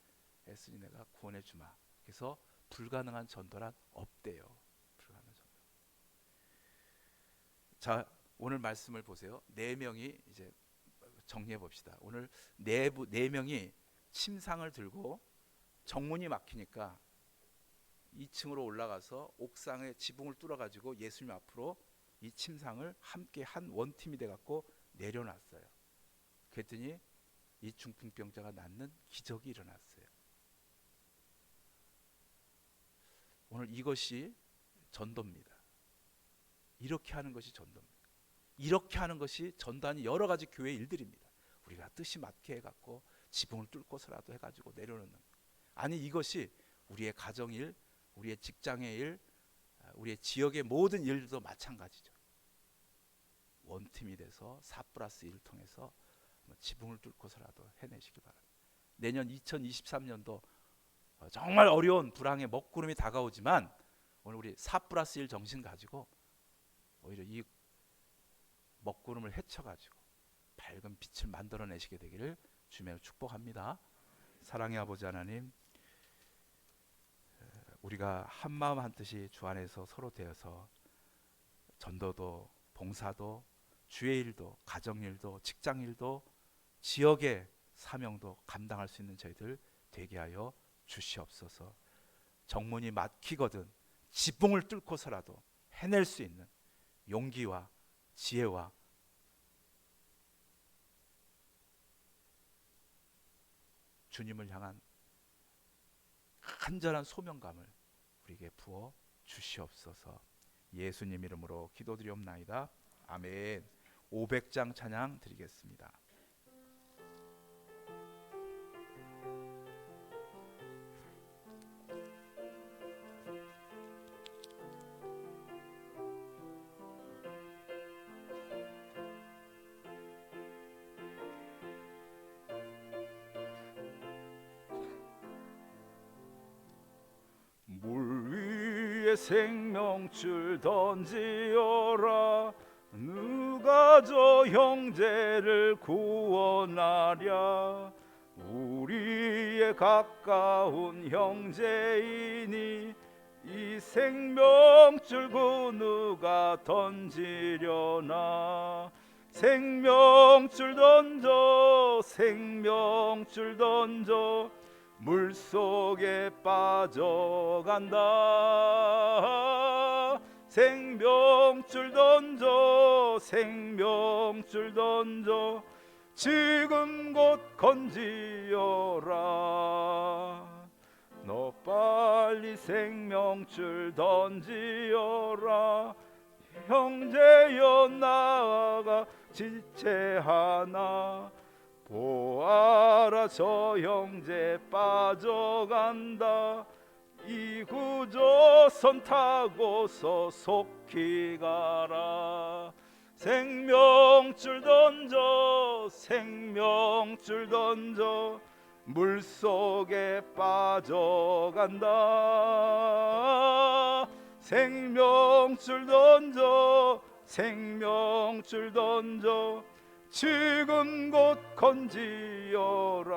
애쓰니 내가 구원해 주마. 그래서 불가능한 전도란 없대요. 불가능한 전도. 자, 오늘 말씀을 보세요. 4명이 이제 정리해 봅시다. 오늘 네 명이 침상을 들고 정문이 막히니까 2층으로 올라가서 옥상에 지붕을 뚫어 가지고 예수님 앞으로 이 침상을 함께 한 원팀이 돼 갖고 내려놨어요. 그랬더니 이 중풍병자가 낫는 기적이 일어났어요. 오늘 이것이 전도입니다. 이렇게 하는 것이 전도입니다. 이렇게 하는 것이 전도하는 여러 가지 교회 일들입니다. 우리가 뜻이 맞게 해갖고 지붕을 뚫고서라도 해가지고 내려놓는 것. 아니 이것이 우리의 가정일, 우리의 직장의 일, 우리의 지역의 모든 일도 마찬가지죠. 원팀이 돼서 4+1을 통해서 지붕을 뚫고서라도 해내시기 바랍니다. 내년 2023년도 정말 어려운 불황의 먹구름이 다가오지만 오늘 우리 4+1 정신 가지고 오히려 이 먹구름을 헤쳐가지고 밝은 빛을 만들어내시게 되기를 주님으로 축복합니다. 사랑의 아버지 하나님, 우리가 한마음 한뜻이 주 안에서 서로 되어서 전도도 봉사도 주의 일도 가정일도 직장일도 지역의 사명도 감당할 수 있는 저희들 되게 하여 주시옵소서. 정문이 막히거든 지붕을 뚫고서라도 해낼 수 있는 용기와 지혜와 주님을 향한 간절한 소명감을 우리에게 부어 주시옵소서. 예수님 이름으로 기도드리옵나이다. 아멘. 500장 찬양 드리겠습니다. 생명줄 던지어라. 누가 저 형제를 구원하랴. 우리의 가까운 형제이니 이 생명줄 그 누가 던지려나. 생명줄 던져 생명줄 던져 물속에 빠져간다. 생명줄 던져 생명줄 던져 지금 곧 건지어라. 너 빨리 생명줄 던지어라. 형제여 나아가 지체하나 보아라 저 형제 빠져간다. 이구조선 타고서 속히 가라. 생명줄 던져 생명줄 던져 물속에 빠져간다. 생명줄 던져 생명줄 던져 지금 곧 건지어라.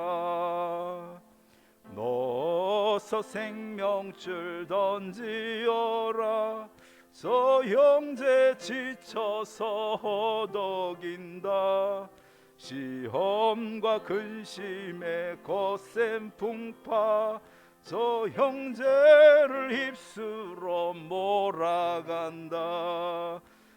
너서 생명줄 던지어라. 저 형제 지쳐서 허덕인다. 시험과 근심에 거센 풍파 저 형제를 휩쓸어 몰아간다.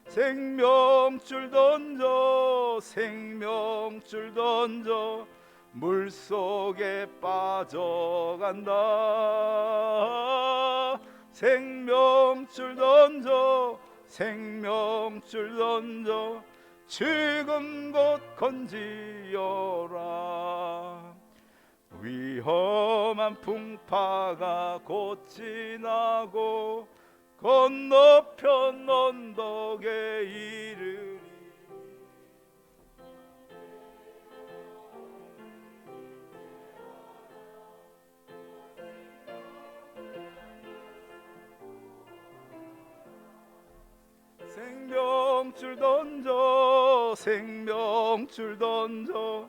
생명줄 던져 생명줄 던져 물속에 빠져간다. 생명줄 던져 생명줄 던져 지금 곧 건지어라. 위험한 풍파가 곧 지나고 건너편 언덕에 이르리. 생명줄 던져 생명줄 던져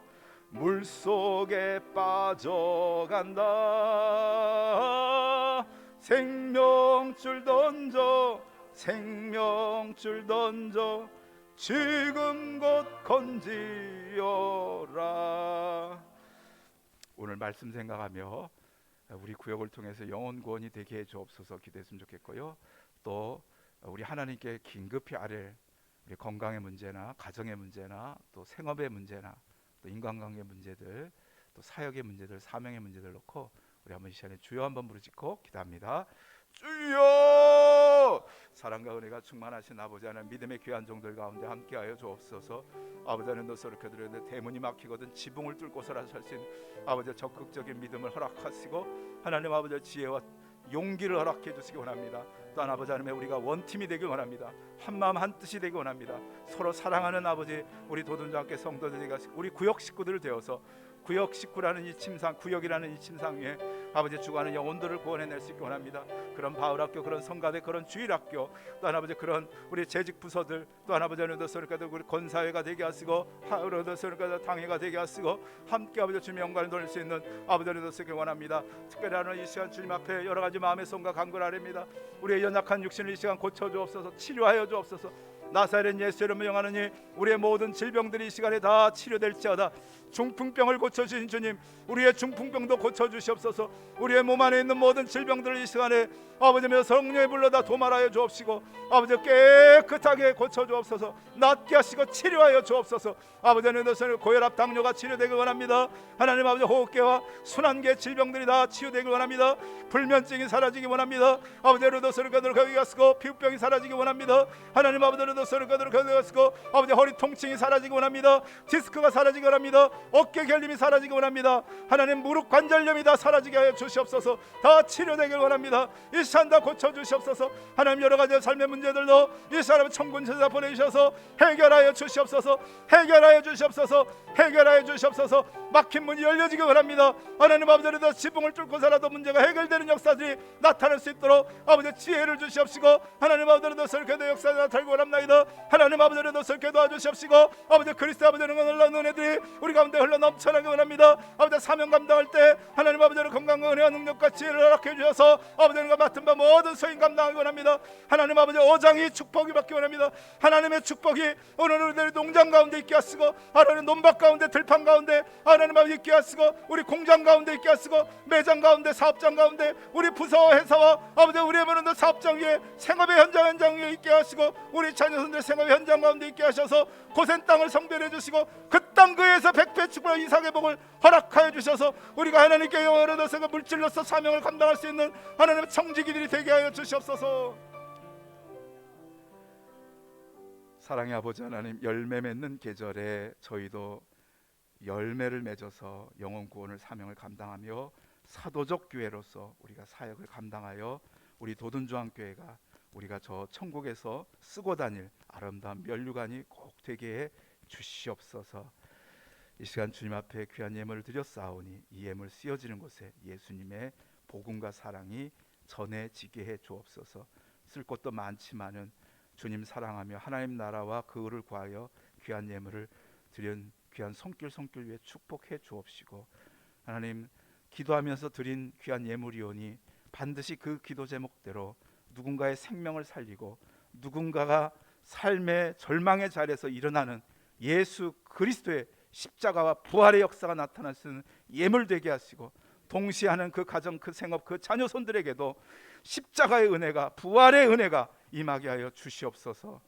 물속에 빠져간다. 생명줄 던져 생명줄 던져 지금 곧 건지어라. 오늘 말씀 생각하며 우리 구역을 통해서 영혼 구원이 되게 해 주옵소서 기도했으면 좋겠고요. 또 우리 하나님께 긴급히 아뢰 우리 건강의 문제나 가정의 문제나 또 생업의 문제나 또 인간관계 문제들 또 사역의 문제들 사명의 문제들 놓고 우리 한번 이 시간에 주여 한번 부르짖고 기도합니다. 주여! 사랑과 은혜가 충만하신 아버지 하나님, 믿음의 귀한 종들 가운데 함께하여 주옵소서. 아버지 하나님, 너 저렇게 들었는데 대문이 막히거든 지붕을 뚫고서라도 할 수 있는 아버지 적극적인 믿음을 허락하시고 하나님 아버지 지혜와 용기를 허락해 주시기 원합니다. 또한 아버지 하나님, 우리가 원팀이 되길 원합니다. 한마음 한뜻이 되길 원합니다. 서로 사랑하는 아버지 우리 도전자께 성도들과 우리 구역 식구들을 되어서 구역 식구라는 이 침상, 구역이라는 이 침상 위에 아버지 주관하는 영혼들을 구원해낼 수 있기 원합니다. 그런 바울학교, 그런 성가대, 그런 주일학교, 또한 아버지 그런 우리 재직 부서들, 또한 아버지 하나님 서울까지 우리 건사회가 되게 하시고 하루도 서울까지 당회가 되게 하시고 함께 아버지 주님 영광을 돌릴 수 있는 아버지 하나님 되시길 원합니다. 특별히 하는 이 시간 주님 앞에 여러 가지 마음의 손과 간구를 아뢰입니다. 우리의 연약한 육신을 이 시간 고쳐 주옵소서. 치료하여 주옵소서. 나사렛 예수 이름으로 명하노니 우리의 모든 질병들이 이 시간에 다 치료될지어다. 중풍병을 고쳐주신 주님, 우리의 중풍병도 고쳐주시옵소서. 우리의 몸 안에 있는 모든 질병들을 이 시간에 아버지며 성령의 불로 다 도말하여 주옵시고 아버지 깨끗하게 고쳐주옵소서. 낫게 하시고 치료하여 주옵소서. 아버지 하나님, 고혈압 당뇨가 치료되길 원합니다. 하나님 아버지, 호흡계와 순환계 질병들이 다 치유되길 원합니다. 불면증이 사라지기 원합니다. 아버지 하나님, 거기 가시고 피부병이 사라지기 원합니다. 하나님 아버지 하나님, 거기 가시고 아버지 허리 통증이 사라지기 원합니다. 디스크가 사라지기 원합니다. 어깨 결림이 사라지기 원합니다. 하나님 무릎 관절염이 다 사라지게 하여 주시옵소서. 다 치료되길 원합니다. 이 시간 다 고쳐주시옵소서. 하나님 여러 가지 삶의 문제들도 이 사람 천군천사 보내주셔서 해결하여 주시옵소서. 해결하여 주시옵소서. 해결하여 주시옵소서. 막힌 문이 열려지기 원합니다. 하나님 아버지도 지붕을 뚫고서라도 문제가 해결되는 역사들이 나타날 수 있도록 아버지 지혜를 주시옵시고 하나님 아버지도 설교의 역사가 나타나기 원합니다. 원합니다. 하나님 아버지를 노설게 도와주시옵시고 아버지 그리스도 아버지는 놀라운 은혜들이 우리 가운데 흘러 넘쳐나게 원합니다. 아버지 사명 감당할 때 하나님 아버지를 건강과 은혜와 능력과 지혜를 허락해 주셔서 아버지가 맡은 바 모든 소임 감당하기 원합니다. 하나님 아버지 오장이 축복이 받기 원합니다. 하나님의 축복이 오늘 우리들의 농장 가운데 있게 하시고 하나님 논밭 가운데 들판 가운데 하나님 아버지 있게 하시고 우리 공장 가운데 있게 하시고 매장 가운데 사업장 가운데 우리 부서와 회사와 아버지 우리의 모든 사업장 위에 생업의 현장 위에 있게 하시고 우리 자녀선들 생업의 현장 가운데 있게 하셔서 고센 땅을 성별해 주시고 그 땅 그에서 백배 축복 이상의 복을 허락하여 주셔서 우리가 하나님께 영광을 얻어서 그 물질로서 사명을 감당할 수 있는 하나님의 청지기들이 되게 하여 주시옵소서. 사랑의 아버지 하나님, 열매 맺는 계절에 저희도 열매를 맺어서 영혼 구원을 사명을 감당하며 사도적 교회로서 우리가 사역을 감당하여 우리 도든주안교회가 우리가 저 천국에서 쓰고 다닐 아름다운 면류관이 꼭 되게 해 주시옵소서. 이 시간 주님 앞에 귀한 예물을 드렸사오니 이 예물 쓰여지는 곳에 예수님의 복음과 사랑이 전해지게 해 주옵소서. 쓸 것도 많지만은 주님 사랑하며 하나님 나라와 그 의를 구하여 귀한 예물을 드린 귀한 손길 위에 축복해 주옵시고 하나님 기도하면서 드린 귀한 예물이오니 반드시 그 기도 제목대로 누군가의 생명을 살리고 누군가가 삶의 절망의 자리에서 일어나는 예수 그리스도의 십자가와 부활의 역사가 나타날 수 있는 예물 되게 하시고 동시에 하는 그 가정 그 생업 그 자녀손들에게도 십자가의 은혜가 부활의 은혜가 임하게 하여 주시옵소서.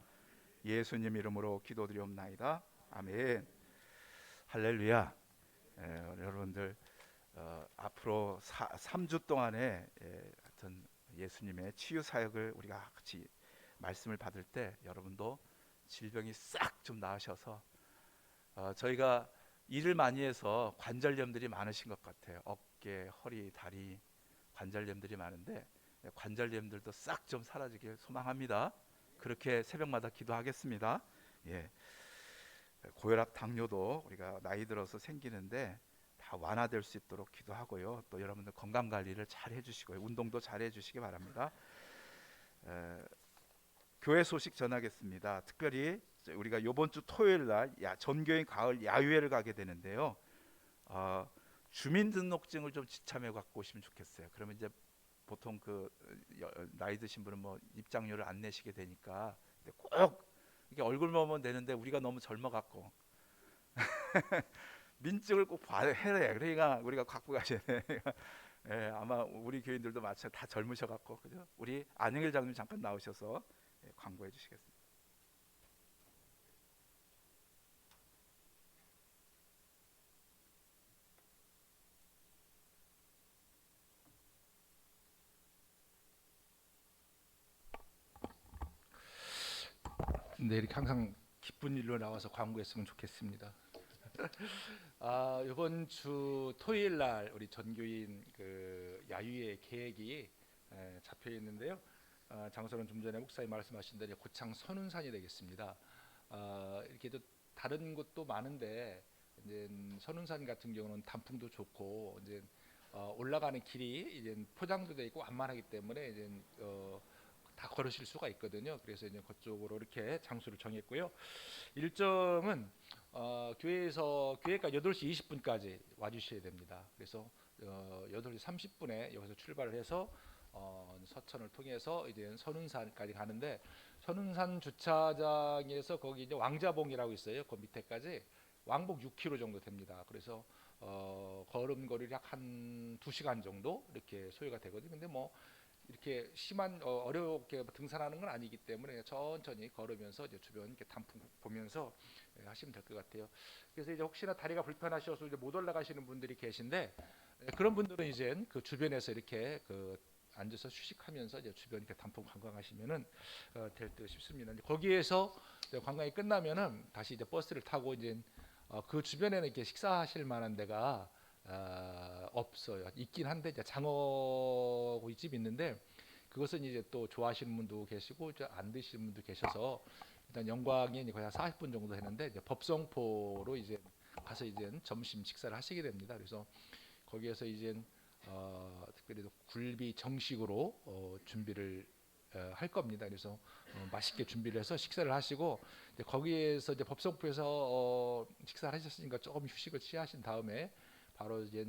예수님 이름으로 기도드리옵나이다. 아멘. 할렐루야. 여러분들 앞으로 3주 동안에 하여튼 예수님의 치유 사역을 우리가 같이 말씀을 받을 때 여러분도 질병이 싹 좀 나으셔서 저희가 일을 많이 해서 관절염들이 많으신 것 같아요. 어깨, 허리, 다리 관절염들이 많은데 관절염들도 싹 좀 사라지길 소망합니다. 그렇게 새벽마다 기도하겠습니다. 예. 고혈압, 당뇨도 우리가 나이 들어서 생기는데 다 완화될 수 있도록 기도하고요. 또 여러분들 건강 관리를 잘 해주시고요. 운동도 잘 해주시기 바랍니다. 교회 소식 전하겠습니다. 특별히 우리가 이번 주 토요일 날 전교인 가을 야유회를 가게 되는데요. 주민등록증을 좀 지참해 갖고 오시면 좋겠어요. 그러면 이제 보통 그 나이 드신 분은 뭐 입장료를 안 내시게 되니까 꼭 이게 얼굴만 보면 되는데 우리가 너무 젊어 갖고 민증을 꼭 해야 돼. 그러니까 우리가 갖고 가셔야 돼. 예, 아마 우리 교인들도 마찬가지 다 젊으셔 갖고 그죠? 우리 안영일 장님 잠깐 나오셔서 광고해 주시겠습니다. 네, 이렇게 항상 기쁜 일로 나와서 광고했으면 좋겠습니다. 이번 주 토요일 날 우리 전교인 그 야유회 계획이 잡혀 있는데요. 장소는 좀 전에 목사님 말씀하신 대로 고창 선운산이 되겠습니다. 이렇게 또 다른 곳도 많은데 이제 선운산 같은 경우는 단풍도 좋고 이제 올라가는 길이 이제 포장도 돼 있고 완만하기 때문에 이제 다 걸으실 수가 있거든요. 그래서 이제 그쪽으로 이렇게 장소를 정했고요. 일정은 교회가 8시 20분까지 와주셔야 됩니다. 그래서 8시 30분에 여기서 출발을 해서 서천을 통해서 이제 선운산까지 가는데 선운산 주차장에서 거기 이제 왕자봉이라고 있어요. 그 밑에까지 왕복 6km 정도 됩니다. 그래서 걸음거리를 약 한 2시간 정도 이렇게 소요가 되거든요. 근데 뭐 이렇게 심한 어렵게 등산하는 건 아니기 때문에 천천히 걸으면서 이제 주변 이렇게 단풍 보면서 하시면 될 것 같아요. 그래서 이제 혹시나 다리가 불편하셔서 이제 못 올라가시는 분들이 계신데 그런 분들은 이제 그 주변에서 이렇게 그 앉아서 휴식하면서 이제 주변 이렇게 단풍 관광하시면은 될 듯 싶습니다. 거기에서 관광이 끝나면은 다시 이제 버스를 타고 이제 그 주변에는 이렇게 식사하실 만한 데가 없어요. 있긴 한데 이제 장어구이집 있는데 그것은 이제 또 좋아하시는 분도 계시고 안 드시는 분도 계셔서 일단 영광이 거의 한 40분 정도 되는데 이제 법성포로 이제 가서 이제 점심 식사를 하시게 됩니다. 그래서 거기에서 이제 특별히 굴비 정식으로 준비를 할 겁니다. 그래서 맛있게 준비를 해서 식사를 하시고 이제 거기에서 이제 법성부에서 식사를 하셨으니까 조금 휴식을 취하신 다음에 바로 이제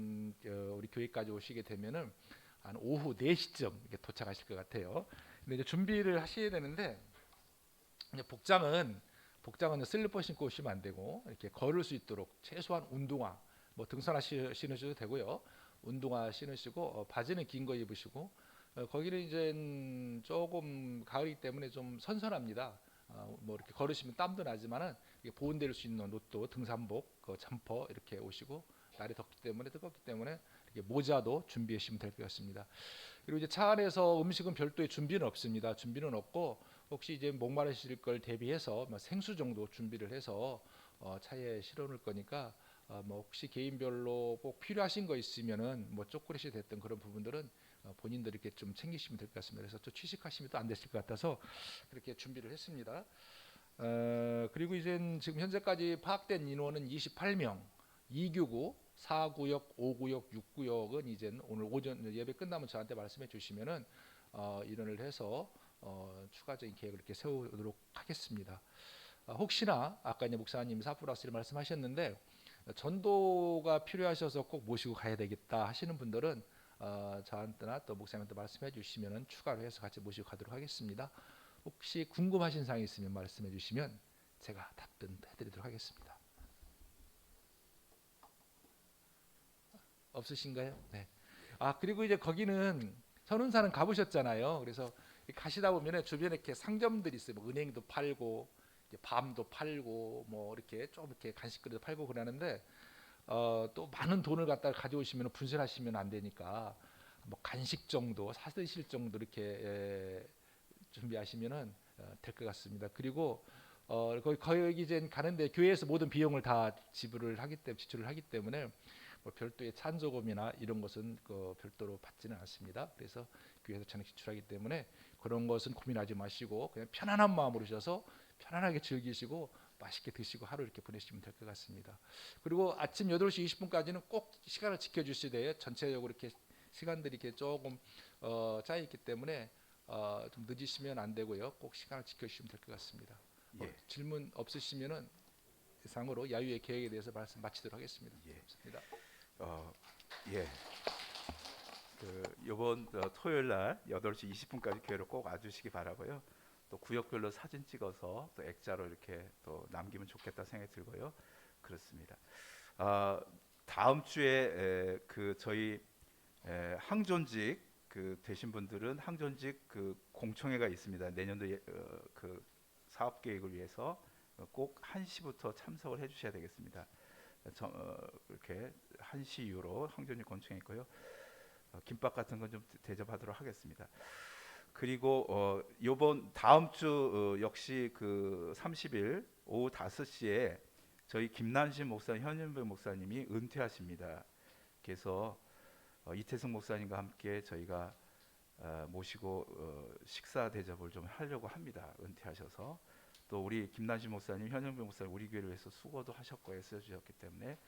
우리 교회까지 오시게 되면은 한 오후 4시쯤 이렇게 도착하실 것 같아요. 근데 이제 준비를 하셔야 되는데 이제 복장은 슬리퍼 신고 오시면 안 되고 이렇게 걸을 수 있도록 최소한 운동화 뭐 등산화 신으셔도 되고요. 운동화 신으시고 바지는 긴 거 입으시고 거기는 이제 조금 가을이기 때문에 좀 선선합니다. 뭐 이렇게 걸으시면 땀도 나지만은 보온될 수 있는 옷도 등산복, 점퍼 이렇게 오시고 날이 덥기 때문에 뜨겁기 때문에 이렇게 모자도 준비하시면 될 것 같습니다. 그리고 이제 차 안에서 음식은 별도의 준비는 없습니다. 준비는 없고 혹시 이제 목마르실 걸 대비해서 뭐 생수 정도 준비를 해서 차에 실어 놓을 거니까 뭐 혹시 개인별로 꼭 필요하신 거 있으면은 뭐 초콜릿이 됐던 그런 부분들은 본인들이 이렇게 좀 챙기시면 될 것 같습니다. 그래서 또 취식하시면 또 안 되실 것 같아서 그렇게 준비를 했습니다. 그리고 이제 지금 현재까지 파악된 인원은 28명, 2교구, 4구역, 5구역, 6구역은 이제 오늘 오전 예배 끝나면 저한테 말씀해 주시면은 인원을 해서 추가적인 계획을 이렇게 세우도록 하겠습니다. 혹시나 아까 이제 목사님 사프라스를 말씀하셨는데 전도가 필요하셔서 꼭 모시고 가야 되겠다 하시는 분들은 저한테나 또 목사님한테 말씀해 주시면은 추가로 해서 같이 모시고 가도록 하겠습니다. 혹시 궁금하신 사항이 있으면 말씀해 주시면 제가 답변해 드리도록 하겠습니다. 없으신가요? 네. 그리고 이제 거기는 선운사는 가보셨잖아요. 그래서 가시다 보면 주변에 이렇게 상점들이 있어요. 뭐 은행도 팔고 이제 밤도 팔고 뭐 이렇게 좀 이렇게 간식거리도 팔고 그러는데 또 많은 돈을 갖다 가져오시면 분실하시면 안 되니까 뭐 간식 정도 사드실 정도 이렇게 준비하시면은 될 것 같습니다. 그리고 거기 이제 가는데 교회에서 모든 비용을 다 지출을 하기 때문에 뭐 별도의 찬조금이나 이런 것은 별도로 받지는 않습니다. 그래서 교회에서 전액 지출하기 때문에 그런 것은 고민하지 마시고 그냥 편안한 마음으로 오셔서 편안하게 즐기시고 맛있게 드시고 하루 이렇게 보내시면 될 것 같습니다. 그리고 아침 8시 20분까지는 꼭 시간을 지켜주셔야 돼요. 전체적으로 이렇게 시간들이 이렇게 조금 짜여 있기 때문에 좀 늦으시면 안 되고요. 꼭 시간을 지켜주시면 될 것 같습니다. 예. 질문 없으시면은 이상으로 야유의 계획에 대해서 말씀 마치도록 하겠습니다. 예. 감사합니다. 예. 이번 토요일 날 8시 20분까지 교회로 꼭 와주시기 바라고요. 또 구역별로 사진 찍어서 또 액자로 이렇게 또 남기면 좋겠다 생각이 들고요. 그렇습니다. 다음 주에 저희 항존직 되신 분들은 항존직 공청회가 있습니다. 내년도 그 사업 계획을 위해서 꼭 1시부터 참석을 해주셔야 되겠습니다. 이렇게 1시 이후로 항존직 공청회 있고요. 김밥 같은 건 좀 대접하도록 하겠습니다. 그리고 요번 다음 주 역시 30일 오후 5시에 저희 김난신 목사, 현현배 목사님이 은퇴하십니다. 그래서 이태성 목사님과 함께 저희가 모시고 식사 대접을 좀 하려고 합니다. 은퇴하셔서 또 우리 김난신 목사님, 현현배 목사님 우리 교회를 위해서 수고도 하셨고 애써주셨기 때문에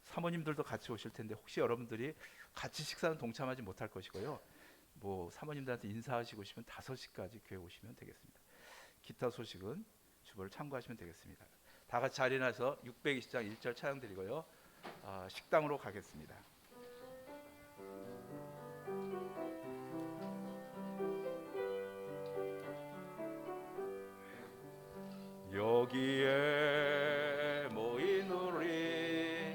사모님들도 같이 오실 텐데 혹시 여러분들이 같이 식사는 동참하지 못할 것이고요. 뭐 사모님들한테 인사하시고 싶으면 5시까지 교회 오시면 되겠습니다. 기타 소식은 주보를 참고하시면 되겠습니다. 다 같이 자리에 나서 620장 1절 찬양 드리고요. 식당으로 가겠습니다. 여기에 모인 우리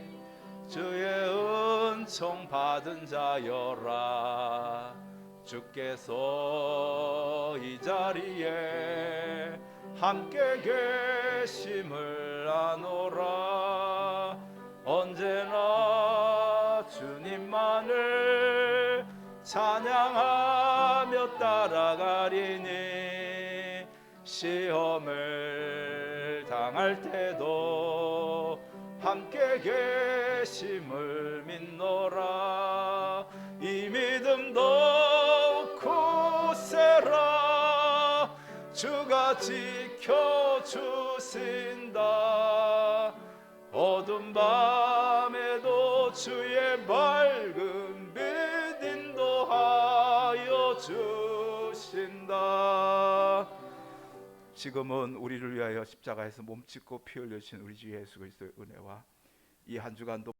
주의 은총 받은 자여라. 주께서 이 자리에 함께 계심을 아노라. 언제나 주님만을 찬양하며 따라가리니 시험을 당할 때도 함께 계심을 믿노라. 이 믿음 더욱 굳세라. 주가 지켜주신다. 어두운 밤에도 주의 밝은 빛 인도하여 주신다. 오신다. 지금은 우리를 위하여 십자가에서 몸짓고 피 흘리신 우리 주 예수 그리스도의 은혜와 이 한 주간도